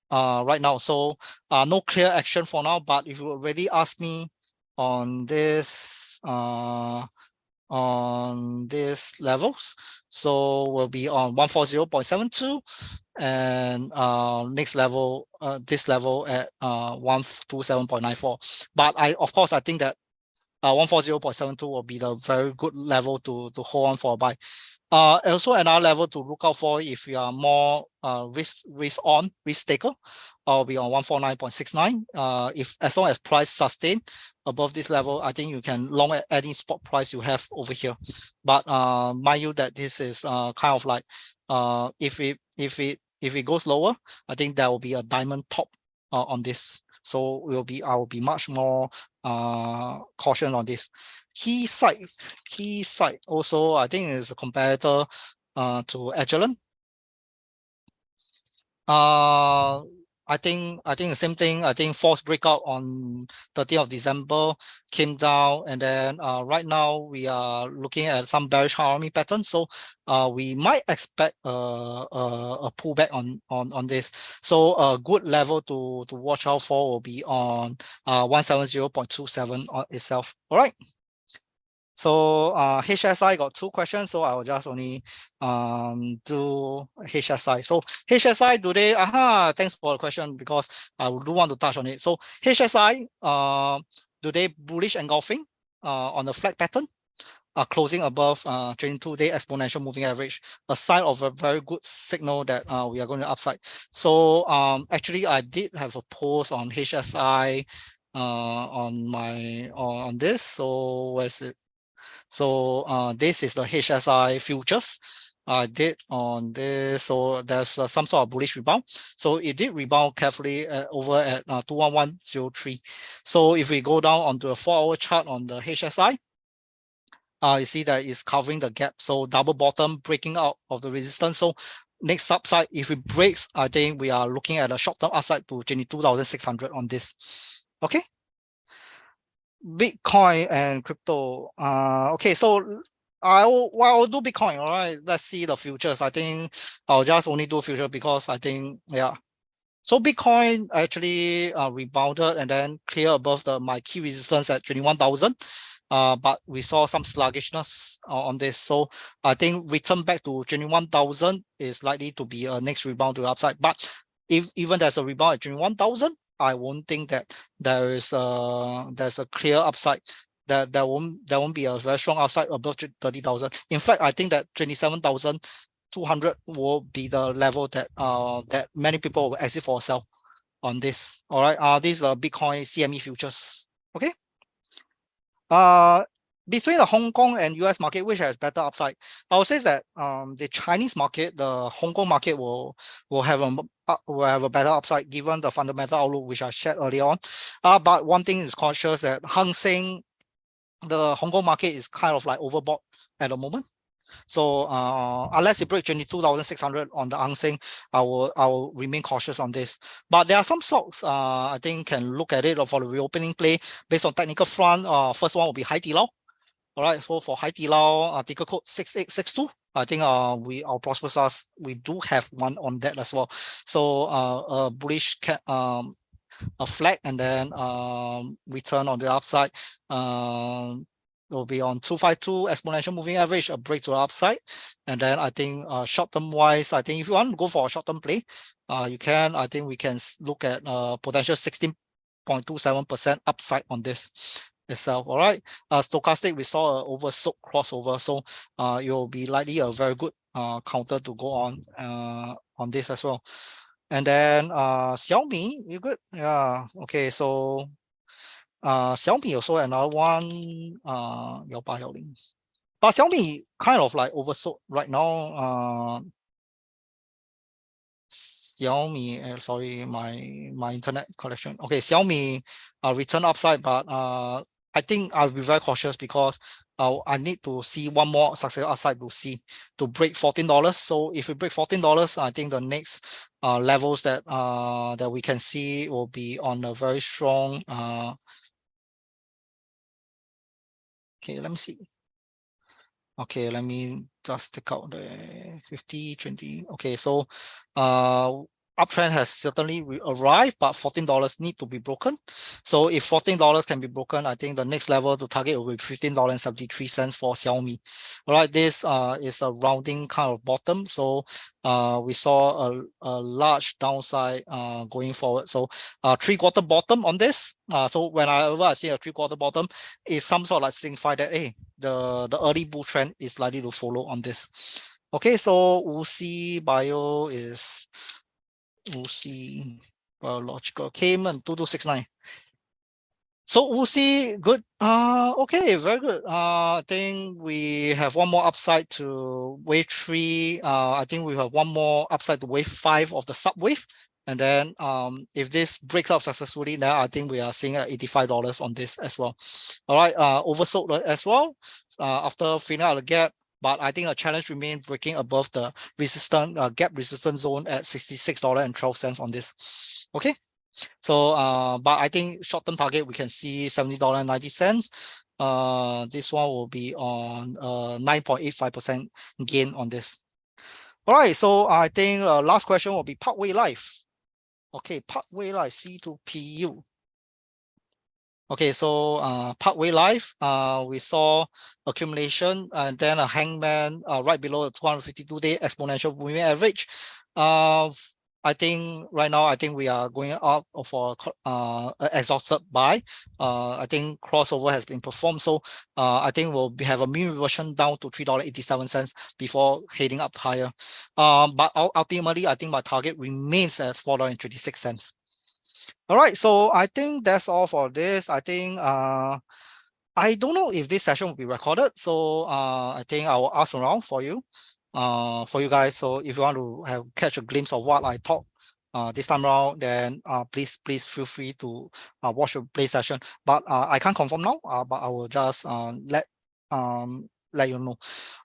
A: right now. So no clear action for now. But if you already ask me on this levels, so we'll be on 140.72 and next level, this level at 127.94. But of course, I think that 140.72 will be the very good level to hold on for a buy. Also another level to look out for if you are more risk taker, will be on 149.69. If as long as price sustain above this level, I think you can long at any spot price you have over here. But mind you that this is kind of like if it goes lower, I think there will be a diamond top on this. So I will be much more caution on this. Keysight also I think is a competitor to Agilent. I think the same thing. I think false breakout on 30th of December came down, and then right now we are looking at some bearish harmony pattern. So we might expect a pullback on this. So a good level to watch out for will be on 170.27 on itself. All right. So HSI got 2 questions, so I will just only do HSI. So HSI today, thanks for the question because I do want to touch on it. So HSI today bullish engulfing on the flag pattern, closing above 22-day exponential moving average, a sign of a very good signal that we are going to upside. So actually I did have a post on HSI on this. So where's it? So this is the HSI futures. I did on this, so there's some sort of bullish rebound. So it did rebound carefully over at 211.03. So if we go down onto a 4-hour chart on the HSI, you see that it's covering the gap. So double bottom breaking out of the resistance. So next upside, if it breaks, I think we are looking at a short-term upside to 22,600 on this. Okay. Bitcoin and crypto. Okay, so I'll do Bitcoin. All right, let's see the futures. I think I'll just only do future because I think so Bitcoin actually rebounded and then clear above my key resistance at 21,000. But we saw some sluggishness on this. So I think return back to 21,000 is likely to be a next rebound to the upside. But if even there's a rebound at 21,000, I won't think that there's a clear upside. That there won't be a very strong upside above 30,000. In fact, I think that 27,200 will be the level that that many people will exit for a sell on this. All right. These are Bitcoin CME futures. Okay. Between the Hong Kong and US market, which has better upside? I would say that the Chinese market, the Hong Kong market will have a better upside given the fundamental outlook which I shared earlier on. But one thing is conscious that Hang Seng, the Hong Kong market is kind of like overbought at the moment. So unless it breaks 22,600 on the Hang Seng, I will remain cautious on this. But there are some stocks I think can look at it for the reopening play based on technical front. First one will be Haidilao. All right, so for Haidilao, ticker code 6862. I think our ProsperUS, we do have one on that as well. So a bullish a flag and then return on the upside. Will be on 252 exponential moving average, a break to the upside. And then I think short-term wise, I think if you want to go for a short-term play, you can. I think we can look at potential 16.27% upside on this itself. All right. Stochastic, we saw an oversold crossover, so it will be likely a very good counter to go on this as well. And then Xiaomi, you good? Yeah. Okay. So Xiaomi also another one. But Xiaomi kind of like oversold right now. Xiaomi, sorry, my internet connection. Okay, Xiaomi return upside, but I think I'll be very cautious because I need to see one more success upside to break $14. So if we break $14, I think the next levels that we can see will be on a very strong. Okay, let me see. Okay, let me just take out the 50, 20. Okay, so uptrend has certainly arrived, but $14 need to be broken. So if $14 can be broken, I think the next level to target will be $15.73 for Xiaomi. All right, this is a rounding kind of bottom. So we saw a large downside going forward. So 3/4 bottom on this. So whenever I see a 3/4 bottom, it's some sort of like signify that hey, the early bull trend is likely to follow on this. Okay, so WuXi Bio is WuXi Biological Cayman 2269. So WuXi, good. Okay, very good. I think we have one more upside to wave 3. I think we have one more upside to wave 5 of the subwave. And then if this breaks up successfully, then I think we are seeing at $85 on this as well. All right, oversold as well after filling out the gap. But I think a challenge remains breaking above the resistance gap resistance zone at $66.12 on this. Okay. So but I think short-term target we can see $70.90. This one will be on 9.85% gain on this. All right, so I think last question will be Parkway Life. Okay, Parkway Life C2PU. Okay, so Parkway Life, we saw accumulation and then a hangman right below the 252-day exponential moving average. I think right now, I think we are going up for exhausted buy. I think crossover has been performed. So I think we'll have a mean reversion down to $3.87 before heading up higher. But ultimately, I think my target remains at $4.36. All right, so I think that's all for this. I think I don't know if this session will be recorded, so I think I will ask around for you guys. So if you want to catch a glimpse of what I talk this time around, then please feel free to watch the play session. But I can't confirm now, but I will just let you know.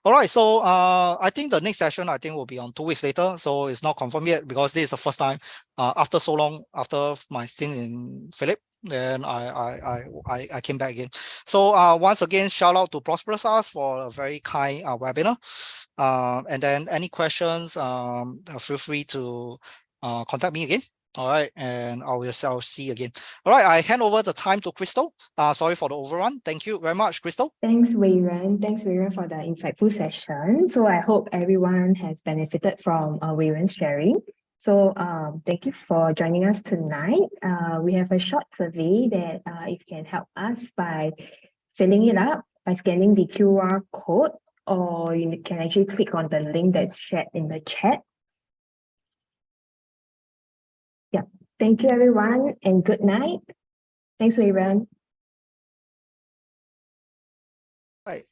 A: All right, so I think the next session I think will be on 2 weeks later, so it's not confirmed yet because this is the first time after so long, after my stint in Philip, then I came back again. So once again, shout out to ProsperUS for a very kind webinar. And then any questions, feel free to contact me again. All right, and I'll see you again. All right, I hand over the time to Crystal. Sorry for the overrun. Thank you very much, Crystal.
B: Thanks, Weiren. Thanks, Weiren, for the insightful session. So I hope everyone has benefited from Weiren's sharing. So thank you for joining us tonight. We have a short survey that if you can help us by filling it up by scanning the QR code, or you can actually click on the link that's shared in the chat. Yeah, thank you everyone and good night. Thanks, Weiren.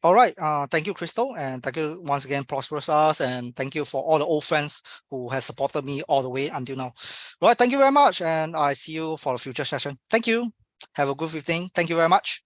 A: All right. Thank you, Crystal, and thank you once again, ProsperUS, and thank you for all the old friends who have supported me all the way until now. All right, thank you very much, and I see you for a future session. Thank you. Have a good evening. Thank you very much.